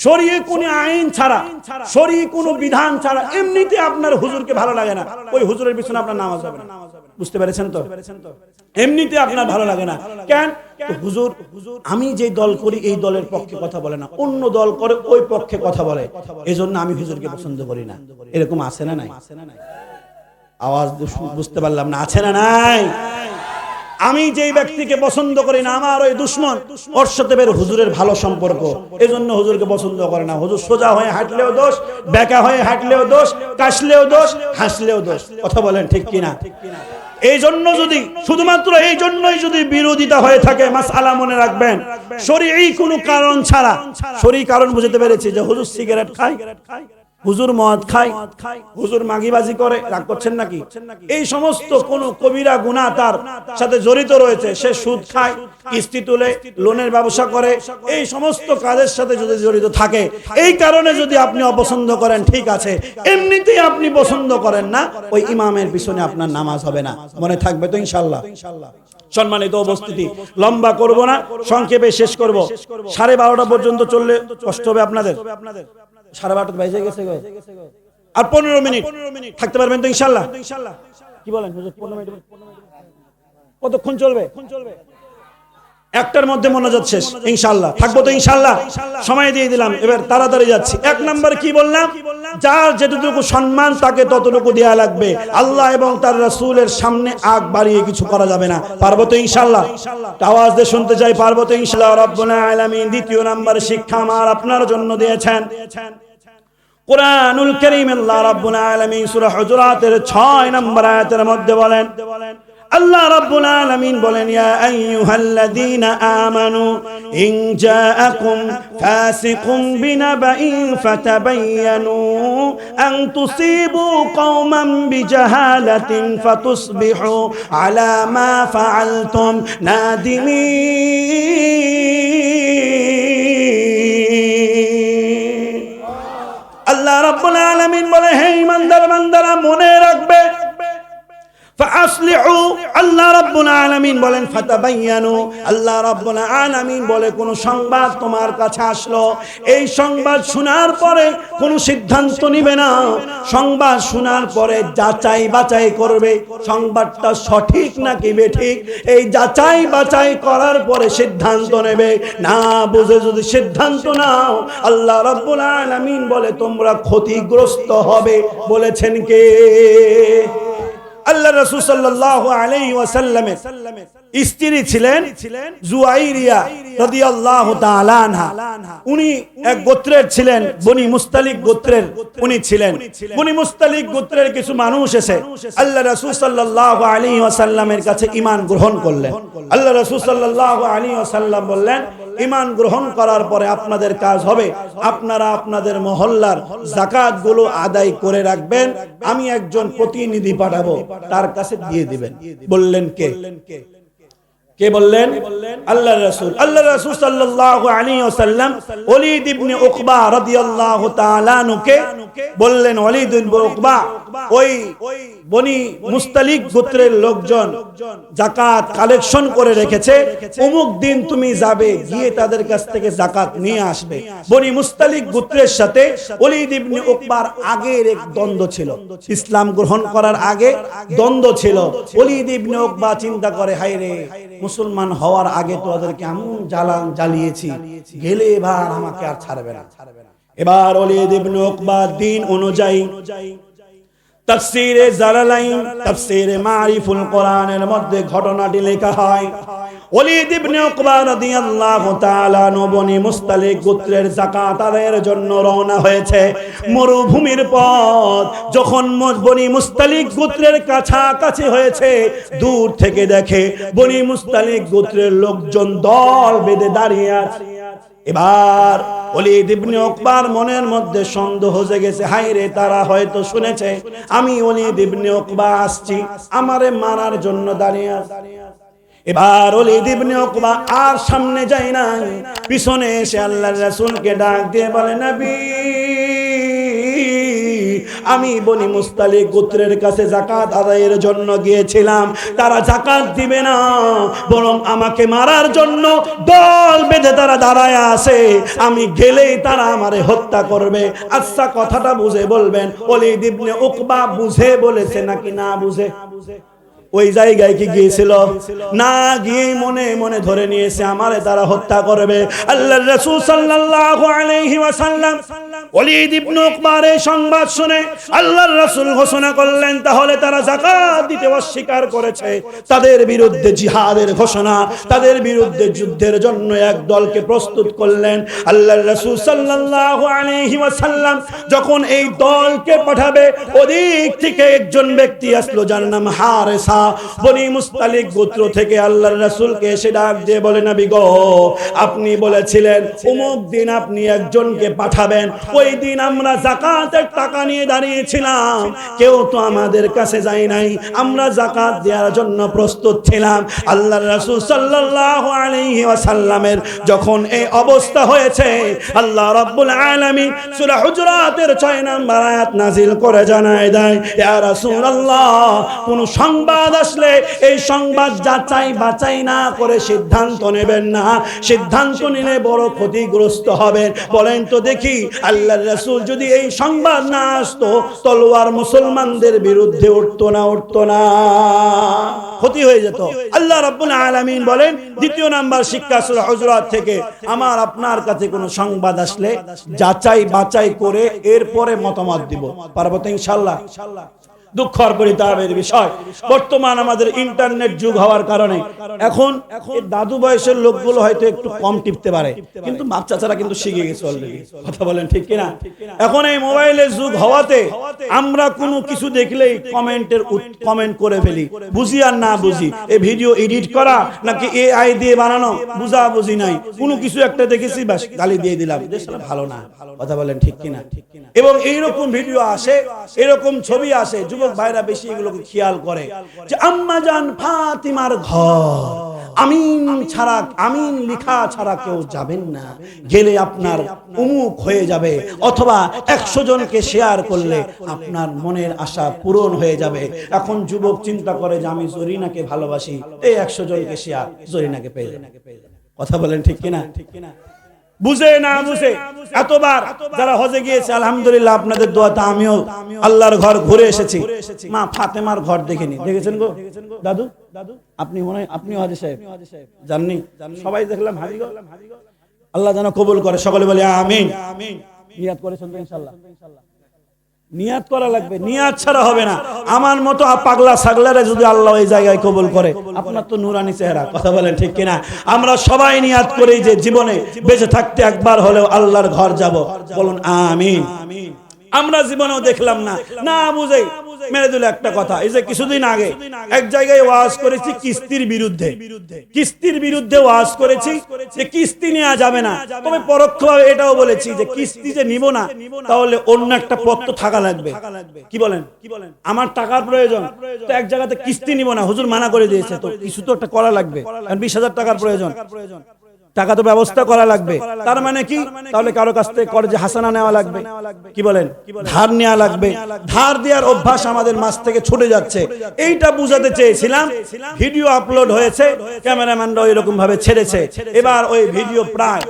শরীয় কোন আইন ছাড়া, শরীয় কোন বিধান ছাড়া এমনিতে আপনার হুজুরকে ভালো লাগে না, ওই হুজুরের পিছনে আপনার নামাজ হবে না। বুঝতে পেরেছেন তো? এমনিতে আপনার ভালো লাগে না কেন? হুজুর, আমি যে দল করি এই দলের পক্ষে কথা বলে না, অন্য দল করে ওই পক্ষে কথা বলে, এজন্য আমি হুজুরকে পছন্দ করি না। এরকম আছে না নাই? আওয়াজ বুঝতে পারলাম না, আছে না নাই? আমি যেই ব্যক্তিকে পছন্দ করি না, আমার ওই দুশ্মন, ওর সাথে বের হুজুরের ভালো সম্পর্ক, এজন্য হুজুরকে পছন্দ করে না। হুজুর সোজা হয়ে হাঁটলেও দোষ, বেঁকা হয়ে হাঁটলেও দোষ, কাশলেও দোষ, হাসলেও দোষ, কথা বলেন ঠিক কিনা? এই জন্য যদি, শুধুমাত্র এই জন্যই যদি বিরোধিতা হয়ে থাকে, মাসআলা মনে রাখবেন, শরঈ কোনো কারণ ছাড়া, শরঈ কারণ বুঝতে পেরেছি যে হুজুর সিগারেট খায়, হুজুর মদ খায়, হুজুর মাগিবাজি করে, রাগ করছেন নাকি? এই সমস্ত কোন কবিরা গুনাহ তার সাথে জড়িত রয়েছে, সে সুদ খায়, কিস্তি তুলে, লোনের ব্যবসা করে, এই সমস্ত কাজের সাথে যদি জড়িত থাকে, এই কারণে যদি আপনি অপছন্দ করেন, ঠিক আছে, এমনিতেই আপনি পছন্দ করেন না, ওই ইমামের পিছনে আপনার নামাজ হবে না। মনে থাকবে তো ইনশাআল্লাহ? সম্মানিত উপস্থিতি, লম্বা করব না, সংক্ষেপে শেষ করব। 12:30 পর্যন্ত চললে কষ্ট হবে আপনাদের। 12:30 বেজে গেছে গো, আর 15 মিনিট থাকতে পারবেন তো ইনশাআল্লাহ? কি বলেন হুজুর? 15 মিনিট কতক্ষণ চলবে? একটার মধ্যে মোনাজাত শেষ, ইনশাআল্লাহ থাকবো তো ইনশাআল্লাহ? সময় দিয়ে দিলাম, এবার তাড়াতাড়ি যাচ্ছি। 1 নাম্বার কি বললাম? যার যেটুকু সম্মান তাকে ততটুকু দেয়া লাগবে। আল্লাহ এবং তার রাসূলের সামনে আগ বাড়িয়ে কিছু করা যাবে না। পারবো তো ইনশাআল্লাহ? আওয়াজ দিয়ে শুনতে চাই, পারবো তো ইনশাআল্লাহ? রব্বুল আলামিন 2 নাম্বার শিক্ষা আমার আপনার জন্য দিয়েছেন কুরআনুল কারীম। আল্লাহ রাব্বুল আলামিন সূরা হুজুরাতের 6 নম্বর আয়াতের মধ্যে বলেন, আল্লাহ রাব্বুল আলামিন বলেন, ইয়া আইয়ুহাল্লাযীনা আমানু ইন জাআকুম ফাসিকুম বিনাবাইন ফাতাবায়ানু আন তুসিবু কওমান বিজাহালাতিন ফাতুসবিহু আলা মা ফাআলতুম নাদিমিন। আল্লাহ রাব্বুল আলামিন বলে, হে ঈমানদার বান্দারা, মনে রাখবে, ফাসলিহু, আল্লাহ রাব্বুল আলামিন বলেন, ফাতাবায়ানু, আল্লাহ রাব্বুল আলামিন বলে, কোন সংবাদ তোমার কাছে আসলো, এই সংবাদ শোনার পরে কোন সিদ্ধান্ত নিবে না, সংবাদ শোনার পরে যাচাই বাছাই করবে, সংবাদটা সঠিক নাকি বেঠিক, এই যাচাই বাছাই করার পরে সিদ্ধান্ত নেবে। না বুঝে যদি সিদ্ধান্ত নাও, আল্লাহ রাব্বুল আলামিন বলে তোমরা ক্ষতিগ্রস্ত হবে। বলেছেন কে? আল্লাহ রাসূল সাল্লাল্লাহু আলাইহি ওয়াসাল্লামের স্ত্রী ছিলেন জুয়াইরিয়া রাদিয়াল্লাহু তাআলা আনহা। উনি এক গোত্রের ছিলেন, বনি মুস্তালিক গোত্রের উনি ছিলেন। বনি মুস্তালিক গোত্রের কিছু মানুষ এসে আল্লাহ রাসূল সাল্লাল্লাহু আলাইহি ওয়াসাল্লামের কাছে ঈমান গ্রহণ করলেন। আল্লাহ রাসূল সাল্লাল্লাহু আলাইহি ওয়াসাল্লাম বললেন, ঈমান গ্রহণ করার পরে আপনাদের কাজ হবে, আপনারা আপনাদের মহল্লার যাকাতগুলো আদায় করে রাখবেন, আমি একজন প্রতিনিধি পাঠাবো, তার কাছে দিয়ে দিবেন। বললেন কে? কে বললেন? আল্লাহর রাসূল। আল্লাহর রাসূল সাল্লাল্লাহু আলাইহি ওয়াসাল্লাম ওলীদ ইবনে উকবা রাদিয়াল্লাহু তাআলা আনহুকে বললেন, ওলীদ ইবনে উকবা, ওই বনি মুস্তালিক গোত্রের লোকজন যাকাত কালেকশন করে রেখেছে, অমুক দিন তুমি যাবে, গিয়ে তাদের কাছ থেকে যাকাত নিয়ে আসবে। বনি মুস্তালিক গোত্রের সাথে ওলীদ ইবনে উকবার আগের এক দ্বন্দ্ব ছিল, ইসলাম গ্রহণ করার আগে দ্বন্দ্ব ছিল। ওলীদ ইবনে উকবা চিন্তা করে, হায় রে, মুসলমান হওয়ার আগে তো ওদেরকে এমন জ্বালিয়েছি, গেলে এবার আমাকে আর ছাড়বে না। এবার ওলীদ ইবনে উকবা দিন অনুযায়ী তাফসীরে জালালাইন, তাফসীরে মারিফুল কোরআনের মধ্যে ঘটনাটি লেখা হয়। ওলীদ ইবনে উকবা রাদিয়াল্লাহু তাআলা বনি মুস্তালিক গোত্রের যাকাত আদায়ের জন্য রওনা হয়েছে। মরুভূমির পথ যখন বনি মুস্তালিক গোত্রের কাছাকাছি হয়েছে, দূর থেকে দেখে বনি মুস্তালিক গোত্রের লোকজন দল বেঁধে দাঁড়িয়ে আছে। এবার ওলীদ ইবনে উকবার মনের মধ্যে সন্দেহ জেগেছে, হায় রে, তারা হয়তো শুনেছে আমি ওলীদ ইবনে উকবা আসছি, আমারে মারার জন্য দাঁড়িয়ে আছে। এবার ওলীদ ইবনে উকবা আর সামনে যায় না, পিছনে এসে আল্লাহর রাসূলকে ডাক দিয়ে বলে, নবী, আমি বনি মুস্তালিক গোত্রের কাছে যাকাত আদায়ের জন্য গিয়েছিলাম, তারা যাকাত দিবে না, বরং আমাকে মারার জন্য দল বেঁধে তারা দাঁড়ায় আছে, আমি গেলেই তারা আমারে হত্যা করবে। আচ্ছা, কথাটা বুঝে বলবেন, ওলীদ ইবনে উকবা বুঝে বলেছে নাকি না বুঝে? ওই জায়গায় কি গিয়েছিল? না গিয়ে মনে মনে ধরে নিয়েছে আমারে তারা হত্যা করবে। আল্লাহর রাসূল সাল্লাল্লাহু আলাইহি ওয়াসাল্লাম ওলীদ ইবনে উকবার এই সংবাদ শুনে আল্লাহর রাসূল ঘোষণা করলেন, তাহলে তারা যাকাত দিতে অস্বীকার করেছে, তাদের বিরুদ্ধে জিহাদের ঘোষণা, তাদের বিরুদ্ধে যুদ্ধের জন্য এক দলকে প্রস্তুত করলেন। আল্লাহর রাসূল সাল্লাল্লাহু আলাইহি ওয়াসাল্লাম যখন এই দলকে পাঠাবে, ওদিক থেকে একজন ব্যক্তি আসলো, যার নাম হারেসা, বনি মুস্তালিক গোত্র থেকে আল্লাহর রাসূলকে এসে ডাক দিয়ে বলে, নবী গো, আপনি বলেছিলেন অমুক দিন আপনি একজনকে পাঠাবেন, ওই দিন আমরা যাকাতের টাকা নিয়ে দাঁড়িয়েছিলাম, কেউ তো আমাদের কাছে যায় নাই, আমরা যাকাত দেওয়ার জন্য প্রস্তুত ছিলাম। আল্লাহর রাসূল সাল্লাল্লাহু আলাইহি ওয়াসাল্লামের যখন এই অবস্থা হয়েছে, আল্লাহ রাব্বুল আলামিন সূরা হুজুরাতের 6 নম্বর আয়াত নাযিল করে জানায় দেয়, ইয়া রাসূলুল্লাহ, কোন সংবাদ আসলে এই সংবাদ যাচাই বাছাই না করে সিদ্ধান্ত নেবেন না, সিদ্ধান্ত নিলে বড় ক্ষতিগ্রস্ত হবেন। বলেন তো দেখি, আল্লাহর রাসূল যদি এই সংবাদ না আসতো, তলোয়ার মুসলমানদের বিরুদ্ধে উঠতো না? উঠতো না, ক্ষতি হয়ে যেত। আল্লাহ রাব্বুল আলামিন বলেন, দ্বিতীয় নাম্বার শিক্ষা সূরা হুজুরাত থেকে, আমার আপনার কাছে কোনো সংবাদ আসলে যাচাই বাছাই করে এরপরে মতামত দিব। পারবো তো ইনশাআল্লাহ? দুঃখের পরিতাপের বিষয়, বর্তমান আমাদের ইন্টারনেট যুগ হওয়ার কারণে এখন দাদু বয়সের লোকগুলো হয়তো একটু কম টিপতে পারে, কিন্তু বাচ্চারা কিন্তু শিখে গেছে অলরেডি। কথা বলেন ঠিক কিনা? এখন এই মোবাইলের যুগ হওয়াতে আমরা কোনো কিছু দেখলেই কমেন্ট করে ফেলি, বুঝি আর না বুঝি, এই ভিডিও এডিট করা নাকি এআই দিয়ে বানানো বুঝা বুঝি নাই, কোনো কিছু একটা দেখেছি বাস গালি দিয়ে দিলাম, আসলে ভালো না। কথা বলেন ঠিক কিনা? এবং এইরকম ভিডিও আসে, এরকম ছবি আসে, যুবক ভাইরা বেশি এগুলোকে খেয়াল করে যে আম্মা জান ফাতিমার ঘর আমিন লেখা ছাড়া কেউ যাবেন না, গেলে আপনার উমুক হয়ে যাবে, অথবা 100 জনকে শেয়ার করলে আপনার মনের আশা পূরণ হয়ে যাবে। এখন যুবক চিন্তা করে যে আমি জরিনাকে ভালোবাসি, এই 100 জনকে শেয়ার, জরিনাকে পেয়ে যাবে। কথা বলেন ঠিক কিনা? বুঝে না বুঝে এতবার যারা হজে গিয়েছে, আলহামদুলিল্লাহ আপনাদের দোয়াতে আমিও আল্লাহর ঘর ঘুরে এসেছি। মা ফাতেমার ঘর দেখেনি, দেখেছেন গো দাদু? আপনি মনে হয় আপনিও হাজী সাহেব জাননি? সবাই দেখলাম হাজী গো। আল্লাহ যেন কবুল করে, সকলে বলে আমিন। নিয়াত করেছেন তো ইনশাআল্লাহ? নিয়াত করা লাগবে, নিয়াত ছাড়া হবে না। আমার মতো পাগলা ছাগলারে যদি আল্লাহ এই জায়গায় কবুল করে, আপনার তো নুরানি চেহারা। কথা বলেন ঠিক কিনা? আমরা সবাই নিয়াত করি যে জীবনে বেঁচে থাকতে একবার হলেও আল্লাহর ঘর যাব। বলুন আমিন। আমরা জীবনেও দেখলাম না বুঝে মেরে দিল একটা কথা। এই যে কিছুদিন আগে এক জায়গায় ওয়াজ করেছি কিস্তির বিরুদ্ধে, কিস্তির বিরুদ্ধে ওয়াজ করেছি যে কিস্তি নেওয়া যাবে না, তবে পরোক্ষভাবে এটাও বলেছি যে কিস্তি যে নিব না তাহলে অন্য একটা পথ তো থাকা লাগবে। কি বলেন? আমার টাকার প্রয়োজন, তো এক জায়গাতে কিস্তি নিব না, হুজুর মানা করে দিয়েছে, তো কিছু তো একটা করা লাগবে, 20,000 টাকার প্রয়োজন, টাকা তো ব্যবস্থা করা লাগবে। তার মানে কি? তাহলে কারো কাছ থেকে কর্জে হাসানা নেওয়া লাগবে, কি বলেন, ধার নেওয়া লাগবে। ধার দেওয়ার অভ্যাস আমাদের মাঝ থেকে ছুটে যাচ্ছে, এইটা বুঝাতে চেয়েছিলাম। ভিডিও আপলোড হয়েছে, ক্যামেরাম্যানরা এরকম ভাবে ছেড়েছে, এবার ওই ভিডিও প্রায়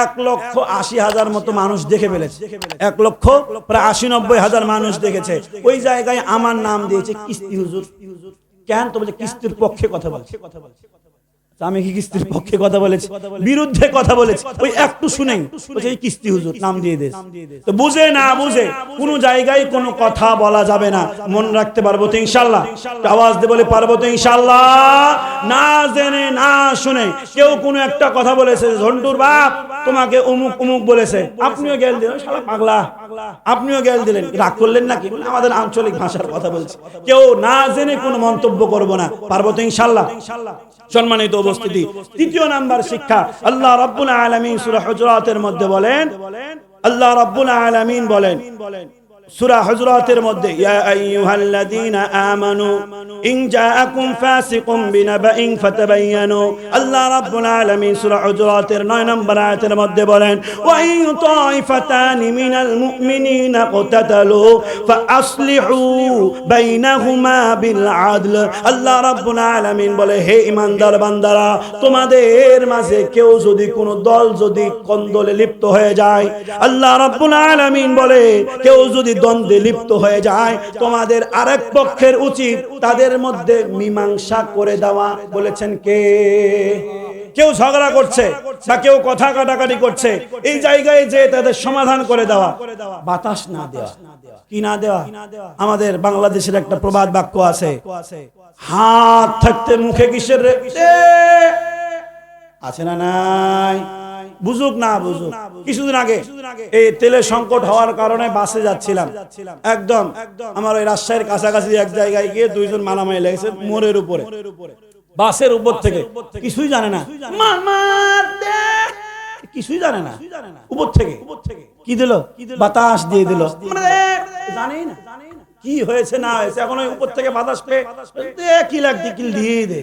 1,80,000 মতো মানুষ দেখে ফেলেছে, 1,80,90,000 মানুষ দেখেছে। ওই জায়গায় আমার নাম দিয়েছে কিস্তি হুজুর। কেন? তো বলছে কিস্তির পক্ষে কথা বলছে। আমি কি কিস্তির পক্ষে কথা বলেছি? বিরুদ্ধে কথা বলেছি? ওই একটু শুনেন, বলছে কিস্তি হুজুর নাম দিয়ে দেশ। তো বুঝে না বুঝে কোন জায়গায় কোনো কথা বলা যাবে না। মন রাখতে পারবো তো ইনশাআল্লাহ? আওয়াজ দিয়ে বলে পারবো তো ইনশাআল্লাহ? না জেনে না শুনে কেউ কোনো একটা কথা বলেছে, ঝন্টুর বাপ তোমাকে অমুক অমুক বলেছে, আপনিও গেল দিলেন, শালা পাগলা, আপনিও গেল দিলেন, রাগ করলেন নাকি? আমাদের আঞ্চলিক ভাষার কথা বলছি। কেউ না জেনে কোনো মন্তব্য করবো না, পারবো তো ইনশাআল্লাহ? সম্মানিত উপস্থিতি, তৃতীয় নাম্বার শিক্ষা, আল্লাহ রাব্বুল আলামিন সূরা হুজুরাতের মধ্যে বলেন, আল্লাহ রাব্বুল আলামিন বলেন সূরা হুজুরাতের মধ্যে, ইয়া আইয়ুহাল্লাযীনা আমানু ইন জাআকুম ফাসিকুম বিনাবাইন ফাতাবায়ানু। আল্লাহ রাব্বুল আলামিন সূরা হুজুরাতের 9 নম্বর আয়াতের মধ্যে বলেন, ওয়া ইন তাইফাতানি মিনাল মুমিনিনা ইকতাতালু ফাআসলিহু বাইনাহুমা বিল আদল। আল্লাহ রাব্বুল আলামিন বলে, হে ঈমানদার বান্দারা, তোমাদের মাঝে কেউ যদি কোনো দল যদি কন্দলে লিপ্ত হয়ে যায়, আল্লাহ রাব্বুল আলামিন বলে কেউ যদি দ্বন্দ্বে লিপ্ত হয়ে যায়, তোমাদের আরেক পক্ষের উচিত তাদের মধ্যে মীমাংসা করে দেওয়া। বলেছেন কে? কেউ ঝগড়া করছে বা কেউ কথা কাটাকাটি করছে, এই জায়গায় যে তাদের সমাধান করে দেওয়া, বাতাস না দেওয়া। কি না দেওয়া? আমাদের বাংলাদেশের একটা প্রবাদ বাক্য আছে, হাত থাকতে মুখে কিসের আছে না নাই? বুঝুক না বুঝুক, কিছুদিন আগে এই তেলের সংকট হওয়ার কারণে বাসে যাচ্ছিলাম, একদম আমার ওই রাজশাহীর কাছাকাছি এক জায়গায় গিয়ে দুইজন মারামারি লেগেছে মোড়ের উপরে, বাসের উপর থেকে, কিছুই জানে না, কিছুই জানে না, উপর থেকে কি দিল? বাতাস দিয়ে দিল, জানেই না কি হয়েছে না হয়েছে, এখন ওই উপর থেকে বাতাস পেয়ে কি লাগছে কি দিয়ে দে।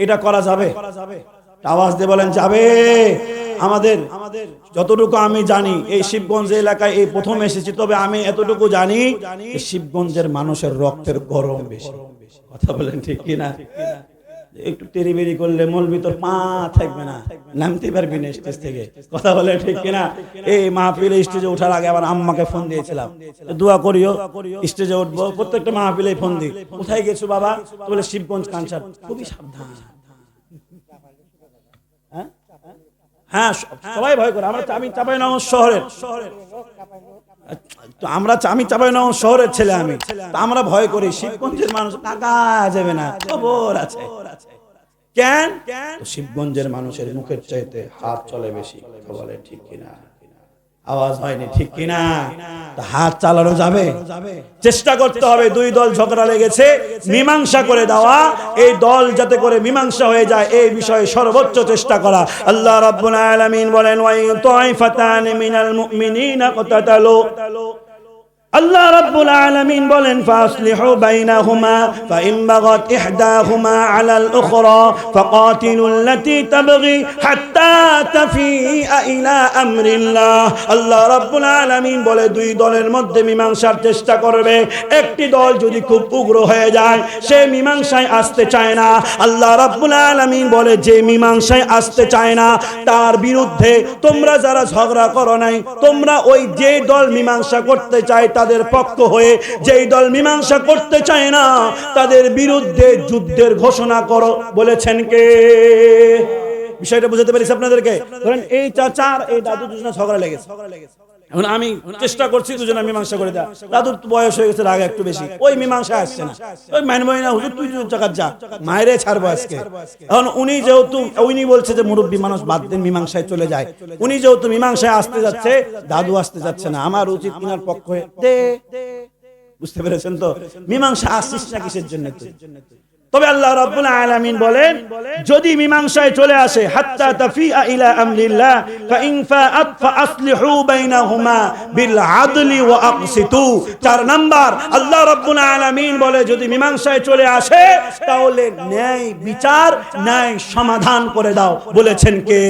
এটা করা যাবে? আওয়াজ দিয়ে বলেন যাবে? আমাদের যতটুকু আমি জানি, এই শিবগঞ্জ এলাকায় এই প্রথম এসেছি, তবে আমি এতটুকু জানি শিবগঞ্জের মানুষের রক্তের গরম বেশি। কথা বলেন ঠিক কিনা? একটু টেরিবেরি করলে মৌলবি তোর পা থাকবে না, নামতে পারবি না স্টেজ থেকে। কথা বলে ঠিক কিনা? এই মাহফিলে স্টেজে ওঠার আগে আবার আম্মাকে ফোন দিয়েছিলাম, দোয়া করিও স্টেজে উঠবো। প্রত্যেকটা মাহফিলে ফোন দিই, কোথায় গেছো বাবা? বলে শিবগঞ্জ কনসার্ট। খুবই সাবধান। হ্যাঁ, সবাই ভয় করে। আমি চাঁপাইনবাবগঞ্জ শহরের, আমি চাঁপাইনবাবগঞ্জ শহরের ছেলে, আমরা ভয় করি। শিবগঞ্জের মানুষ টাকা যাবে না, খবর আছে। কেন? শিবগঞ্জের মানুষের মুখের চাইতে হাত চলে বেশি। বলে ঠিক কিনা? আওয়াজ হয়নি, ঠিক কিনা? হাত চালানো যাবে? চেষ্টা করতে হবে। দুই দল ঝগড়া লেগেছে, মীমাংসা করে দেওয়া, এই দল যাতে করে মীমাংসা হয়ে যায় এই বিষয়ে সর্বোচ্চ চেষ্টা করা। আল্লাহ রাব্বুল আলামিন বলেন, ওয়া ইন তাইফাতানি মিনাল মুমিনিনা ইকতাতালু। আল্লাহ রাব্বুল আলামিন বলেন, ফাসলিহু বাইনাহুমা ফাইন বাগাত ইহদাহুমা আলাল উখরা ফাকাতিলুল লাতী তাবগী হাত্তা তাফিআ ইলা আমরিল্লাহ। আল্লাহ রাব্বুল আলামিন বলে, দুই দলের মধ্যে মীমাংসার চেষ্টা করবে। একটি দল যদি খুব উগ্র হয়ে যায়, সে মীমাংসায় আসতে চায় না, আল্লাহ রাব্বুল আলামিন বলে যে মীমাংসায় আসতে চায় না তার বিরুদ্ধে তোমরা যারা ঝগড়া করো নাই, তোমরা ওই যে দল মীমাংসা করতে চায় তাদের পক্ষ হয়ে, যেই দল মীমাংসা করতে চায় না তাদের বিরুদ্ধে যুদ্ধের ঘোষণা করো। বলেছেন কে? বিষয়টা বুঝাতে পারিস আপনাদেরকে? ধরেন এই চাচার এই দাদু দুজনে ঝগড়া লেগেছে, এখন আমি চেষ্টা করছি দুজনে মীমাংসা করে দেয়া। দাদুর বয়স হয়ে গেছে, রাগ একটু বেশি, ওই মীমাংসা আসছে না। ওই মানবই না, হুজুর তুই জায়গায় যা, মায়েরে ছাড়বো আজকে। এখন উনি যেহেতু উনি বলছে যে মুরব্বী মানুষ বাদ দেন, মীমাংসায় চলে যায়। উনি যেহেতু মীমাংসায় আসতে যাচ্ছে, দাদু আসতে যাচ্ছে না, আমার উচিত কিনার পক্ষ হয়ে বুঝতে পেরেছেন তো? মীমাংসা আসছিস না কিসের জন্য তুই? তবে আল্লাহ রাব্বুল আলামিন বলেন যদি মীমাংসায় চলে আসে হাত্তা তাফিআ ইলা আমরিল্লাহ ফা ইন ফাআত ফাসলিহু বাইনাহুমা বিল আদলি ওয়া আকসিতু। 4 নাম্বার আল্লাহ রাব্বুল আলামিন বলে যদি মীমাংসায় চলে আসে তাহলে ন্যায় বিচার ন্যায় সমাধান করে দাও। বলেছেন কে?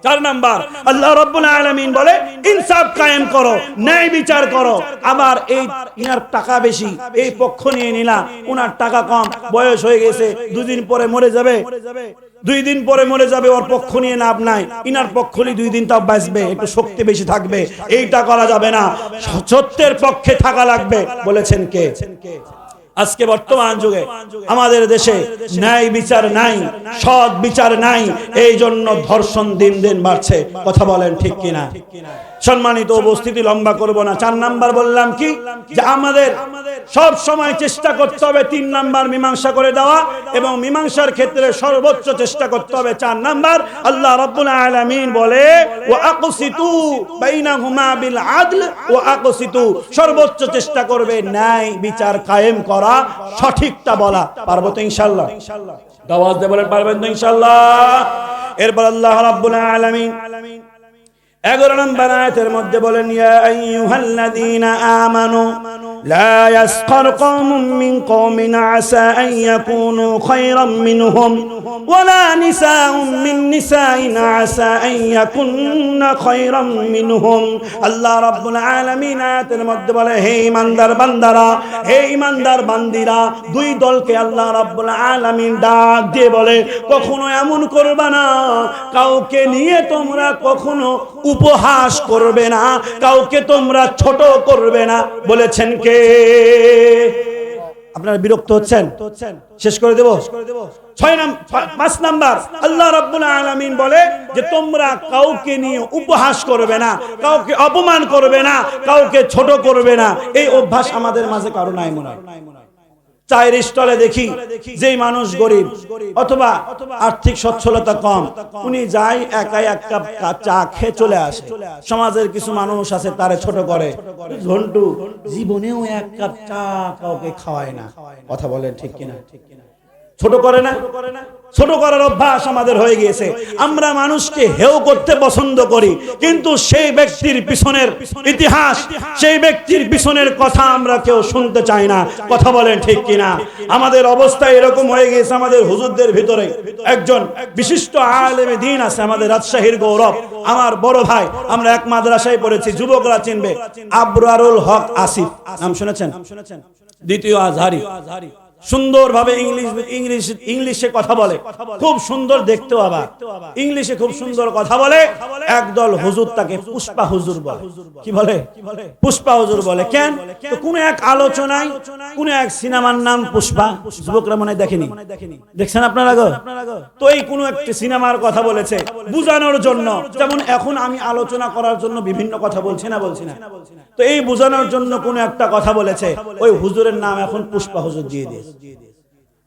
4 নাম্বার আল্লাহ রাব্বুল আলামিন বলে ইনসাফ কায়েম করো, ন্যায় বিচার করো। আবার এই ইনার টাকা বেশি, এই পক্ষ নিয়ে নিলা, উনার টাকা কম, বয়স হয়ে গেছে, 2 দিন পরে মরে যাবে, 2 দিন পরে মরে যাবে, ওর পক্ষ নিয়ে লাভ নাই, ইনার পক্ষ নিয়ে 2 দিন তাও বাঁচবে, একটু শক্তি বেশি থাকবে, এইটা করা যাবে না, সত্যের পক্ষে থাকা লাগবে। বলেছেন কে? আজকে বর্তমান যুগে আমাদের দেশে ন্যায় বিচার নাই, সৎ বিচার নাই, এই জন্য ধর্ষণ দিন দিন বাড়ছে। কথা বলেন ঠিক কিনা? সম্মানিত উপস্থিতি, লম্বা করব না। 4 নাম্বার বললাম কি, যে আমাদের সব সময় চেষ্টা করতে হবে 3 নাম্বার মীমাংসা করে দেওয়া, এবং মীমাংসার ক্ষেত্রে সর্বোচ্চ চেষ্টা করতে হবে 4 নাম্বার। আল্লাহ রাব্বুল আলামিন বলে ওয়া আকসিতু বাইনাহুমা বিল আদল ওয়া আকসিতু, সর্বোচ্চ চেষ্টা করবে ন্যায় বিচার কায়েম করা, সঠিকটা বলা। পারবো তো ইনশাআল্লাহ? আওয়াজ দিয়ে বলেন পারবেন তো ইনশাআল্লাহ? এরপর আল্লাহ রাব্বুল আলামিন 11 নম্বর আয়াতের মধ্যে বলেন ইয়া আইয়ুহাল্লাযীনা আমানু লা ইয়াসখার কওমুম মিন কওমিন আসা আন ইয়াকুনু খায়রাম মিনহুম ওয়ালা নিসাউম মিন নিসাইন আসা আন ইয়াকুননা খায়রাম মিনহুম। আল্লাহ রাব্বুল আলামিন আয়াতের মধ্যে বলে হে ঈমানদার বান্দারা, হে ঈমানদার বান্দিরা, 2 দলকে আল্লাহ রাব্বুল আলামিন ডাক দিয়ে বলে কখনো এমন করবে না, কাউকে নিয়ে তোমরা কখনো উপহাস করবে না, কাউকে তোমরা ছোট করবে না। বলেছেন কে? আপনারা বিরক্ত হচ্ছেন? শেষ করে দেব। 5 নাম্বার আল্লাহ রাব্বুল আলামিন বলে যে তোমরা কাউকে নিয়ে উপহাস করবে না, কাউকে অপমান করবে না, কাউকে ছোট করবে না। এই অভ্যাস আমাদের মাঝে কারো নাই মনে হয়। চায়ের স্টলে দেখি যেই মানুষ গরিব অথবা আর্থিক সচ্ছলতা কম, উনি যায় একাই 1 কাপ চা খেয়ে চলে আসে। সমাজের কিছু মানুষ আছে তারে ছোট করে, ঝন্টু জীবনেও 1 কাপ চা কাউকে খাওয়ায় না। কথা বলেন ঠিক কিনা? ছোট করে না? ছোট করার অভ্যাস আমাদের হয়ে গিয়েছে। আমরা মানুষকে হেয় করতে পছন্দ করি, কিন্তু সেই ব্যক্তির পিছনের ইতিহাস, সেই ব্যক্তির পিছনের কথা আমরা কেউ শুনতে চাই না। কথা বলেন ঠিক কিনা? আমাদের অবস্থা এরকম হয়ে গিয়েছে। আমাদের হুজুরদের ভিতরে একজন বিশিষ্ট আলেমে দ্বীন আছে, আমাদের রাজশাহীর গৌরব, আমার বড় ভাই। আমরা এক মাদ্রাসায় পড়েছি, যুবকরা চিনবে, আবরারুল হক আসিফ, নাম শুনেছেন? দ্বিতীয় আজহারি, সুন্দরভাবে ইংলিশে কথা বলে, খুব সুন্দর দেখতে, আবার ইংলিশে খুব সুন্দর কথা বলে। একদল হুজুর তাকে পুষ্পা হুজুর বলে। কি বলে? পুষ্পা হুজুর বলে। কেন? তো কোন এক আলোচনায় কোন এক সিনেমার নাম পুষ্পা, যুবকরা মনে দেখেনি, দেখছেন আপনারা গো? তো এই কোন একটি সিনেমার কথা বলেছে বুঝানোর জন্য, যেমন এখন আমি আলোচনা করার জন্য বিভিন্ন কথা বলছি না, তো এই বোঝানোর জন্য কোন একটা কথা বলেছে, ওই হুজুরের নাম এখন পুষ্পা হুজুর দিয়ে দিয়েছে।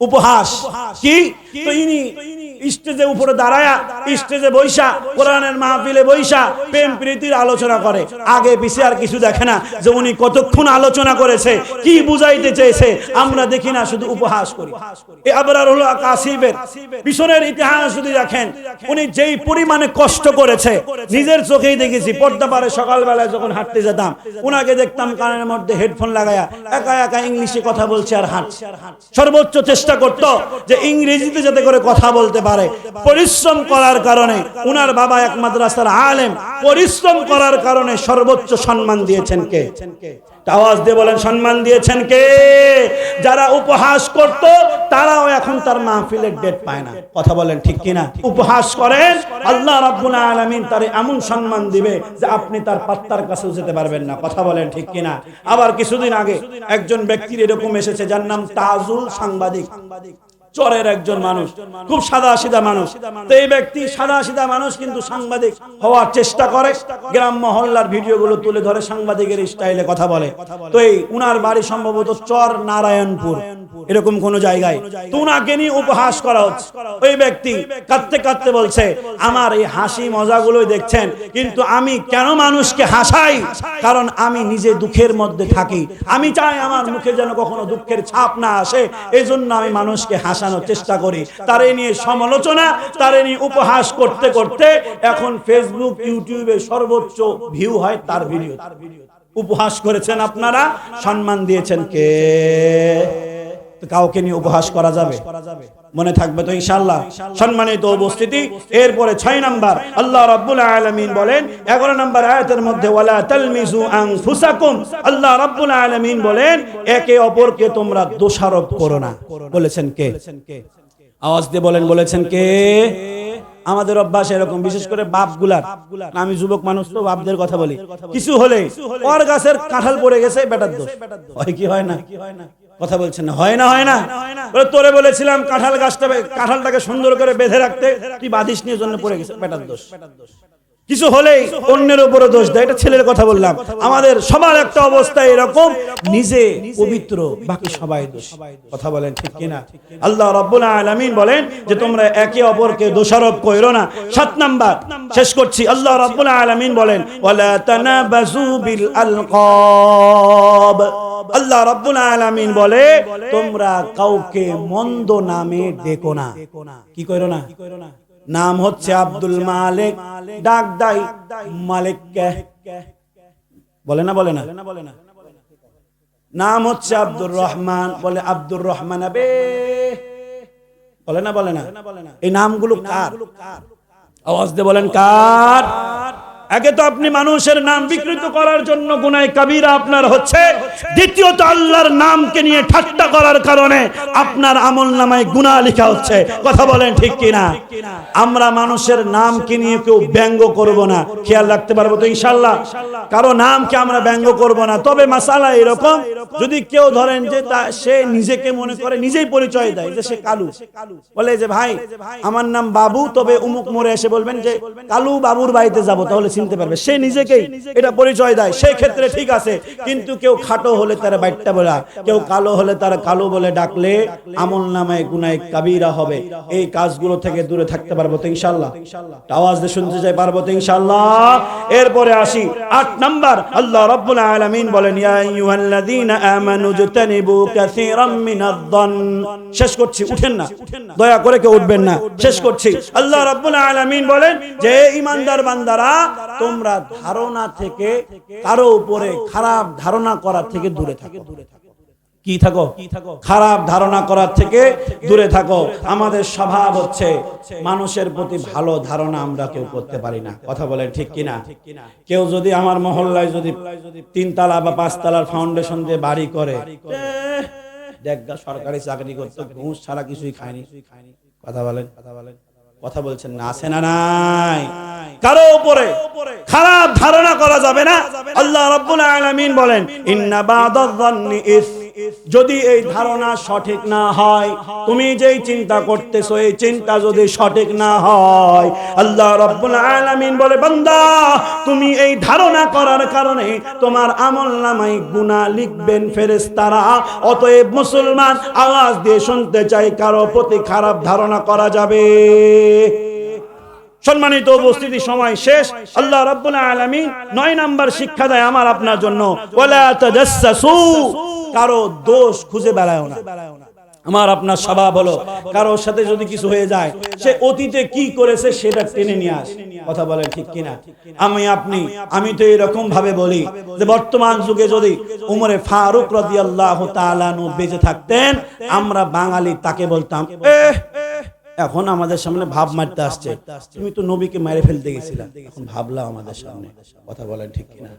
উপহাস কি? তো ইনি স্টেজে উপরে দাঁড়ায়া, স্টেজে বৈশা, কোরআনের মাহফিলে বৈশা প্রেম প্রীতির আলোচনা করে, আগে পিছে আর কিছু দেখে না যে উনি কতক্ষণ আলোচনা করেছে, কি বুঝাইতে চেয়েছে, আমরা দেখি না, শুধু উপহাস করি। এই আবরারুল হক আসিফের পিছনের ইতিহাস যদি দেখেন, উনি যেই পরিমাণে কষ্ট করেছে নিজের চোখেই দেখেছি। পর্দা পারে সকালবেলায় যখন হাঁটতে যেতাম, উনাকে দেখতাম কানের মধ্যে হেডফোন লাগায়া একা একা ইংলিশে কথা বলছে আর হাঁটছে। সর্বোচ্চ চেষ্টা করতো যে ইংরেজিতে যাতে করে কথা বলতে পারে। পরিশ্রম করার কারণে, উনার বাবা এক মাদ্রাসার আলেম, পরিশ্রম করার কারণে সর্বোচ্চ সম্মান দিয়েছেন কে? আওয়াজ দিয়ে বলেন সম্মান দিয়েছেন কে? যারা উপহাস করত তারাও এখন তার মাহফিলের ডেট পায় না। কথা বলেন ঠিক কিনা? উপহাস করেন, আল্লাহ রাব্বুল আলামিন তারে এমন সম্মান দিবে যে আপনি তার পাত্তার কাছেও যেতে পারবেন না। কথা বলেন ঠিক কিনা? আবার কিছুদিন আগে একজন ব্যক্তির এরকম এসেছে, যার নাম তাজুল, সাংবাদিক, চরের একজন মানুষ, খুব সাদা সিধা মানুষ। তো এই ব্যক্তি সাদা সিধা মানুষ, কিন্তু সাংবাদিক হওয়ার চেষ্টা করে, গ্রাম মহল্লার ভিডিওগুলো তুলে ধরে, সাংবাদিকের স্টাইলে কথা বলে। তো এই উনার বাড়ি সম্ভবত চর নারায়ণপুর, এরকম কোন জায়গায়, তো উনাকে নিয়ে উপহাস করা হচ্ছে। ওই ব্যক্তি কাঁদতে কাঁদতে বলছে, আমার এই হাসি মজাগুলোই দেখছেন, কিন্তু আমি কেন মানুষকে হাসাই? কারণ আমি নিজে দুঃখের মধ্যে থাকি, আমি চাই আমার মুখে যেন কখনো দুঃখের ছাপ না আসে, এই জন্য আমি মানুষকে হাসানোর চেষ্টা করি। তারে নিয়ে সমালোচনা, তারে নিয়ে উপহাস করতে করতে এখন ফেসবুক ইউটিউবে সর্বোচ্চ ভিউ হয় তার ভিডিও। উপহাস করেছেন আপনারা, সম্মান দিয়েছেন কে? কাউকে নিয়ে উপহাস করা যাবে? মনে থাকবে তো ইনশাআল্লাহ। সম্মানিত উপস্থিতি, এরপরে 6 নাম্বার আল্লাহ রাব্বুল আলামিন বলেন 11 নাম্বার আয়াতের মধ্যে, ওয়ালা তালমিজু আনফুসাকুম, আল্লাহ রাব্বুল আলামিন বলেন একে অপরকে তোমরা দোষারোপ করো না। বলেছেন কে? আওয়াজ দিয়ে বলেন, বলেছেন কে? আমাদের অভ্যাস এরকম, বিশেষ করে বাপগুলার, আমি যুবক মানুষ তো বাপদের কথা বলি, কিছু হলে ওর গাছের কাঁঠাল পড়ে গেছে বেটার দোষ হয় কি হয় না? কথা বলছেন না? হয় না? হয় না? তোরে বলেছিলাম কাঁঠাল গাছটা, কাঁঠালটাকে সুন্দর করে বেঁধে রাখতে, তুই বাঁধিস নিয়ে জন্য পড়ে গেছে, বেটার দোষ। কিছু হলেই অন্যের উপরে দোষ দেয়, এটা ছেলের কথা বললাম। আমাদের সবার একটা অবস্থা এরকম, নিজে পবিত্র, বাকি সবাই দোষ। কথা বলেন ঠিক কিনা? আল্লাহ রাব্বুল আলামিন বলেন যে তোমরা একে অপরকে দোষারোপ করো না। 7 নাম্বার শেষ করছি, আল্লাহ রাব্বুল আলামিন বলেন ওয়ালা তানাবাজু বিল আলকাব, আল্লাহ রাব্বুল আলামিন বলে তোমরা কাউকে মন্দ নামে ডেকো না। কি করো না? নাম হচ্ছে আব্দুল মালিক, ডাক দাই মালিক কে? বলে না? বলে না? নাম হচ্ছে আব্দুর রহমান, বলে আব্দুর রহমান আবে, বলে না? বলে না? এই নামগুলো কার? আওয়াজ দিয়ে বলেন কার? আগে তো আপনি মানুষের নাম বিকৃত করার জন্য গুনাহ কাবীরা আপনার হচ্ছে, দ্বিতীয়ত আল্লাহর নামকে নিয়ে ঠাট্টা করার কারণে আপনার আমলনামায় গুনাহ লেখা হচ্ছে। কথা বলেন ঠিক কিনা? আমরা মানুষের নামকে নিয়ে কেউ ব্যঙ্গ করব না, খেয়াল রাখতে পারবো তো ইনশাআল্লাহ? কারো নামকে আমরা ব্যঙ্গ করব না। তবে মাসালা এরকম, যদি কেউ ধরেন যে সে নিজেকে মনে করে নিজেই পরিচয় দেয় যে সে কালু, বলে যে ভাই আমার নাম বাবু, তবে উমুক মোড়ে এসে বলবেন যে কালু বাবুর বাড়িতে যাব, তাহলে চিনতে পারবে, সে নিজেকেই এটা পরিচয় দেয়, সেই ক্ষেত্রে ঠিক আছে। কিন্তু কেউ খাটো হলে তারা বাইটটা বলা, কেউ কালো হলে তারা কালো বলে ডাকলে আমলনামায় গুনাহ কাবীরা হবে। এই কাজগুলো থেকে দূরে থাকতে পারবো তো ইনশাআল্লাহ? আওয়াজ দিয়ে শুনতে চাই, পারবো তো ইনশাআল্লাহ? এরপরে আসি 8 নাম্বার, আল্লাহ রাব্বুল আলামিন বলেন ইয়া আইয়ুহাল্লাযীনা আমানু জতানিবু কাসীরাম মিনায-যন। শেষ করছি, উঠেন না, দয়া করে কেউ উঠবেন না, শেষ করছি। আল্লাহ রাব্বুল আলামিন বলেন যে ঈমানদার বান্দারা তোমরা ধারণা থেকে, কারো উপরে খারাপ ধারণা করার থেকে দূরে থাকো। কি থাকো? খারাপ ধারণা করার থেকে দূরে থাকো। আমাদের স্বভাব হচ্ছে মানুষের প্রতি ভালো ধারণা আমরা কেউ করতে পারি না। কথা বলেন ঠিক কিনা? কেউ যদি আমার মহল্লায় যদি 3 তলা বা 5 তলার ফাউন্ডেশন দিয়ে বাড়ি করে, দেখগা সরকারি চাকরি করতে, ঘুষ ছাড়া কিছুই খায়নি। কথা বলেন? কথা বলছেন না? আছে না নাই? কারো উপরে খারাপ ধারণা করা যাবে না। আল্লাহ রাব্বুল আলামিন বলেন ইন্না বাদায-যন্নি ইস, যদি এই ধারণা সঠিক না হয়, তুমি যেই চিন্তা করতেছো এই চিন্তা যদি সঠিক না হয়, আল্লাহ রাব্বুল আলামিন বলে বান্দা তুমি এই ধারণা করার কারণে তোমার আমলনামায় গুনাহ লিখবেন ফেরেশতারা। অতএব মুসলমান, আওয়াজ দিয়ে শুনতে চাই, কারো প্রতি খারাপ ধারণা করা যাবে? সম্মানিত উপস্থিতি, সময় শেষ। আল্লাহ রাব্বুল আলামিন 9 নাম্বার শিক্ষা দেয় আমার আপনার জন্য, ওয়ালা তাজাসসু, কারো দোষ খুঁজে বেড়ায়ও না। আমার আপনার স্বভাব হলো কারোর সাথে যদি কিছু হয়ে যায়, সে অতীতে কি করেছে সেটা টেনে নিয়ে আসে। কথা বলেন ঠিক কিনা? আমি তো এরকম ভাবে বলি যে বর্তমান যুগে যদি উমরে ফারুক রাদিয়াল্লাহু তাআলা আনহু বেঁচে থাকতেন, আমরা বাঙালি তাকে বলতাম এখন আমাদের সামনে ভাব মারতে আসছে, তুমি তো নবীকে মেরে ফেলতে গেছিলা, এখন ভাবলা আমাদের সামনে। কথা বলেন ঠিক কিনা?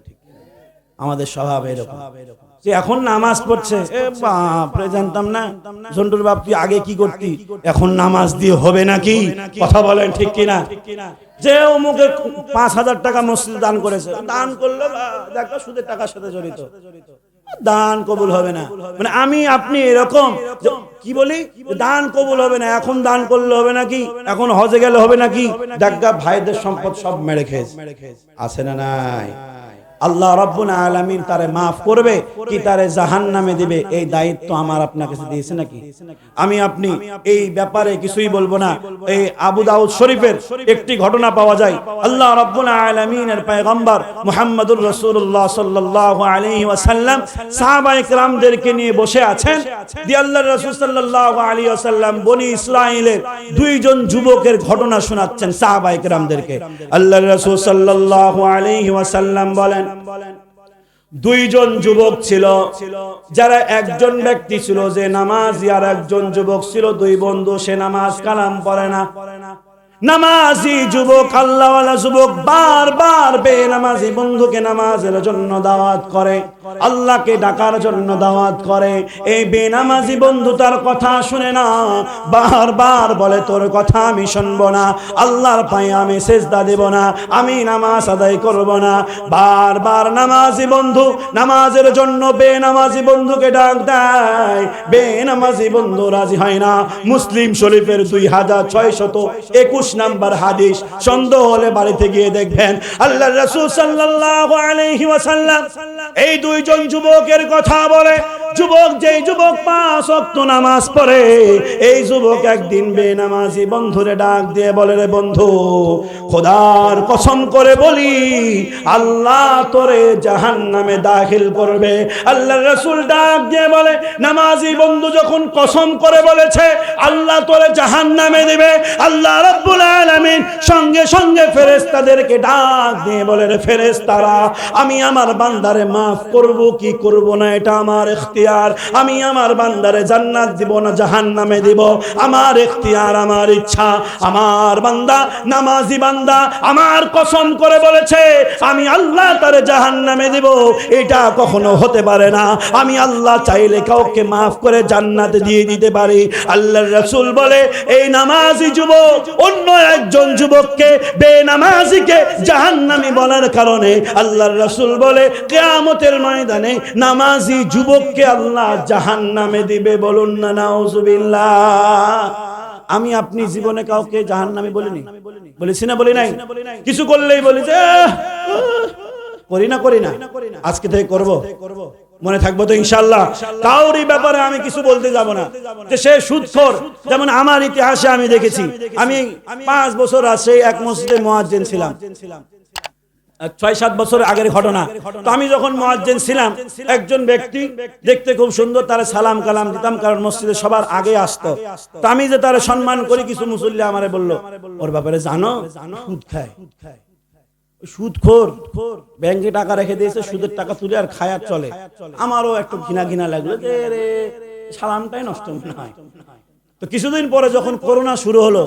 আমাদের স্বভাব এরকম যে এখন নামাজ পড়ছে, বাপরে জানতাম না, ঝন্টুর বাপ তুই আগে কি করতি, এখন নামাজ দিয়ে হবে নাকি? কথা বলেন ঠিক কিনা? যে অমুকে 5,000 টাকা মসজিদ দান করেছে, দান করলে দেখো সুদের টাকার সাথে জড়িত, দান কবুল হবে না। মানে আমি আপনি এরকম কি বলি, দান কবুল হবে না, এখন দান করলে হবে নাকি, এখন হজে গেলে হবে নাকি? দেখা ভাইদের সম্পদ সব মেরে খেয়েছে। আছে না নাই? আল্লাহ রাব্বুল আলামিন তারে মাফ করবে কি তারে জাহান্নামে দিবে, এই দায়িত্ব আমার আপনার কাছে দিয়েছে নাকি? আমি আপনি এই ব্যাপারে কিছুই বলবো না। এই আবু দাউদ শরীফের একটি ঘটনা পাওয়া যায়। আল্লাহ রাব্বুল আলামিনের পয়গম্বর মুহাম্মদুর রাসূলুল্লাহ সাল্লাল্লাহু আলাইহি ওয়াসাল্লাম সাহাবায়ে কেরামদেরকে নিয়ে বসে আছেন। দিয়ে আল্লাহর রাসূল সাল্লাল্লাহু আলাইহি ওয়াসাল্লাম বনি ইসরাঈলের দুইজন যুবকের ঘটনা শোনাচ্ছেন সাহাবায়ে কেরামদেরকে। আল্লাহর রাসূল সাল্লাল্লাহু আলাইহি ওয়াসাল্লাম বলেন, দুইজন যুবক ছিল, যারা একজন ব্যক্তি ছিল যে নামাজি, আর একজন যুবক ছিল দুই বন্ধু, সে নামাজ কালাম পড়ে না। নামাজি যুবক, আল্লাহওয়ালা যুবক বারবার বেনামাজি বন্ধুকে নামাজের জন্য দাওয়াত করে, আল্লাহকে ডাকার জন্য দাওয়াত করে। এই বেনামাজি বন্ধু তার কথা শুনে না, বারবার বলে তোর কথা আমি শুনবো না, আল্লাহর পায়ে আমি সিজদা দেব না, আমি নামাজ আদায় করব না। বারবার নামাজি বন্ধু নামাজের জন্য বেনামাজি বন্ধুকে ডাক দেয়, বেনামাজি বন্ধু রাজি হয় না। মুসলিম শরীফের 2621 নাম্বার হাদিস। সন্দেহ হলে বাড়িতে গিয়ে দেখবেন। আল্লাহর রাসূল সাল্লাল্লাহু আলাইহি ওয়াসাল্লাম এই দুইজন যুবকের কথা বলে। যুবক, যেই যুবক 5 ওয়াক্ত নামাজ পড়ে, এই যুবক একদিন বেনামাজি বন্ধুরে ডাক দিয়ে বলে, রে বন্ধু, খোদার কসম করে বলি, আল্লাহ তোরে জাহান্নামে দাখিল করবে। আল্লাহর রাসূল ডাক দিয়ে বলে, নামাজি বন্ধু যখন কসম করে বলেছে আল্লাহ তোরে জাহান্নামে দিবে, আল্লাহ রাব্বুল আলামিন সঙ্গে সঙ্গে ফেরেশতাদেরকে ডাক দিয়ে বলে, রে ফেরেশতারা, আমি আমার বান্দারে মাফ করব কি করব না এটা আমার ইখতিয়ার। আমি আমার বান্দারে জান্নাত দিব না জাহান্নামে দিব, আমার ইখতিয়ার, আমার ইচ্ছা। আমার বান্দা নামাজি বান্দা আমার কসম করে বলেছে আমি আল্লাহ তারে জাহান্নামে দিব, এটা কখনো হতে পারে না। আমি আল্লাহ চাইলে কাউকে মাফ করে জান্নাতে দিয়ে দিতে পারি। আল্লাহর রাসূল বলে, এই নামাজি যুবক অন্য একজন যুবককে বেনামাজিকে জাহান্নামী বলার কারণে আল্লাহর রাসূল বলে, কিয়ামতের ময়দানে নামাজি যুবককে আল্লাহ জাহান্নামে দিবে। বলুন না নাউজুবিল্লাহ। আমি আপনি জীবনে কাউকে জাহান্নামী বলিনি? বলেছি না বলি নাই? কিছু করলেই বলি যে করি না, আজকে থেকে করব। মনে থাকবো তো ইনশাআল্লাহ। কাউরি ব্যাপারে আমি কিছু বলতে যাব না যে সে সুদখোর। যেমন আমার ইতিহাসে আমি দেখেছি, আমি 5 বছর আছে এক মসজিদে মুয়াজ্জিন ছিলাম। 6-7 বছর আগের ঘটনা। তো আমি যখন মুয়াজ্জিন ছিলাম, একজন ব্যক্তি দেখতে খুব সুন্দর, তার সালাম কালাম দিতাম, কারণ মসজিদে সবার আগে আসতো। তো আমি যে তার সম্মান করি, কিছু মুসল্লি আমারে বলল, ওর ব্যাপারে জানো, সুদ খায়, সুদখোর, ব্যাংকে টাকা রেখে দিয়েছে, সুদের টাকা তুলে আর খায় আর চলে। আমারও একটু ঘৃণা লাগলো যে রে, সালামটাই নষ্ট মনে হয়। তো কিছুদিন পরে যখন করোনা শুরু হলো,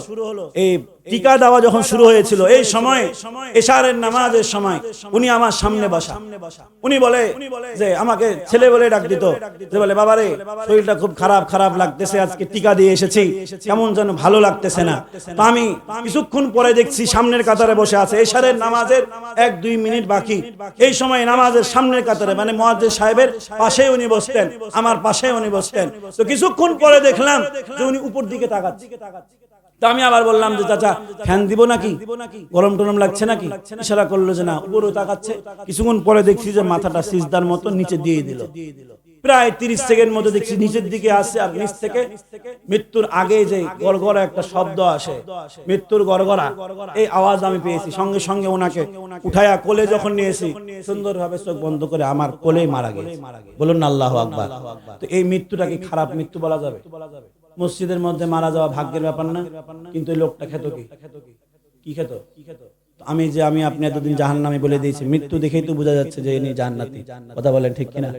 এই টিকা দেওয়া যখন শুরু হয়েছিল, এই সময় এশারের নামাজের সময় উনি আমার সামনে বসা। উনি বলে যে, আমাকে ছেলে বলে ডাক দিত, যে বলে, বাবারে শরীরটা খুব খারাপ লাগতেছে, আজকে টিকা দিয়ে এসেছি, কেমন যেন ভালো লাগতেছে না। তো আমি কিছুক্ষণ পরে দেখছি সামনের কাতারে বসে আছে, এশারের নামাজের 1-2 মিনিট বাকি। এই সময় নামাজের সামনের কাতারে, মানে মুয়াজ্জিন সাহেবের পাশেই উনি বসতেন, আমার পাশেই উনি বসতেন। তো কিছুক্ষণ পরে দেখলাম যে উনি উপর দিকে তাকাচ্ছে। তো আমি আবার বললাম যে, চাচা ফ্যান দিব নাকি, গরম টরম লাগছে নাকি? ইশারা করলো যে না, উপরে তাকাচ্ছে। কিছুক্ষণ পরে দেখছি যে মাথাটা সিজদার মতো নিচে দিয়ে দিল। প্রায় 30 সেকেন্ড মতো দেখছি নিচের দিকে আসছে, আর নিচ থেকে মৃত্যুর আগে যে গড়গড়া একটা শব্দ আসে, মৃত্যুর গড়গড়া, এই আওয়াজ আমি পেয়েছি। সঙ্গে সঙ্গে ওনাকে উঠায়া কোলে যখন নিয়েছি, সুন্দরভাবে চোখ বন্ধ করে আমার কোলেই মারা গেছে। বলুন না আল্লাহু আকবার। তো এই মৃত্যুটা কি খারাপ মৃত্যু বলা যাবে? মসজিদের মধ্যে মারা যাওয়া ভাগ্যের ব্যাপার না? কিন্তু এই লোকটা খেত কি খেত? আমি আপনি এতদিন জাহান্নামী বলে দিয়েছি, মৃত্যু দেখেই তো বোঝা যাচ্ছে যে ইনি জান্নাতি। কথা বলেন ঠিক কিনা?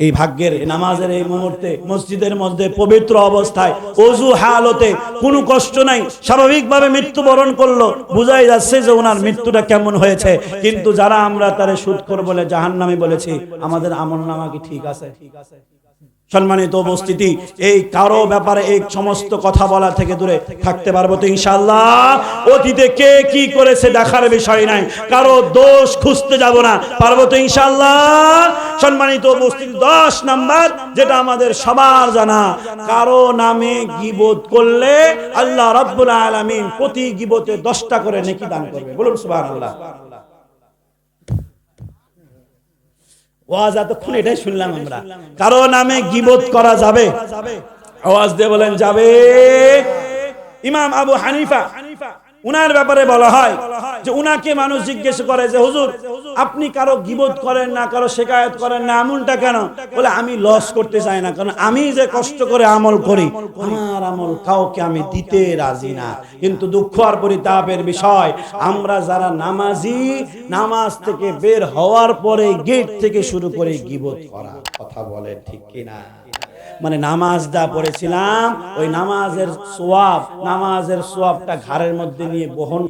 এই ভাগ্যের নামাজের এই মুহূর্তে মসজিদের মধ্যে পবিত্র অবস্থায় ওযু হালতে কোনো কষ্ট নাই, স্বাভাবিকভাবে মৃত্যুবরণ করলো, বোঝাই যাচ্ছে যে ওনার মৃত্যুটা কেমন হয়েছে। কিন্তু যারা আমরা তারে সুদখোর বলে জাহান্নামী বলেছি, আমাদের আমলনামা কি ঠিক আছে? সম্মানিত উপস্থিতি, এই কারো ব্যাপারে এই সমস্ত কথা বলা থেকে দূরে থাকতে পারবো তো ইনশাআল্লাহ। অতীতে কে কি করেছে দেখার বিষয় নাই, কারো দোষ খুঁজতে যাব না, পারবো তো ইনশাআল্লাহ। সম্মানিত উপস্থিতি, 10 নাম্বার যেটা আমাদের সবার জানা, কারো নামে গীবত করলে আল্লাহ রাব্বুল আলামিন প্রতি গীবতে 10টা করে নেকি দান করবে। বলুন সুবহানাল্লাহ। ওয়াজ এতক্ষণ এটাই শুনলাম আমরা, কারো নামে গীবত করা যাবে? আওয়াজ দিয়ে বলেন যাবে। ইমাম আবু হানিফা উনার ব্যাপারে বলা হয় যে উনাকে মানুষ জিজ্ঞেস করে যে হুজুর আপনি কারো গীবত করেন না, কারো শিকায়ত করেন না, এমনটা কেন? বলে আমি লস করতে চাই না, কারণ আমি যে কষ্ট করে আমল করি আমার আমল কাউকে আমি দিতে রাজি না। কিন্তু দুঃখ আর পরিতাপের বিষয়, আমরা যারা নামাজি, নামাজ থেকে বের হওয়ার পরে গেট থেকে শুরু করে গীবত করা। কথা বলেন ঠিক কিনা? মানে নামাজটা পড়েছিলাম, ওই নামাজের সোয়াবটা ঘাড়ের মধ্যে নিয়ে বহন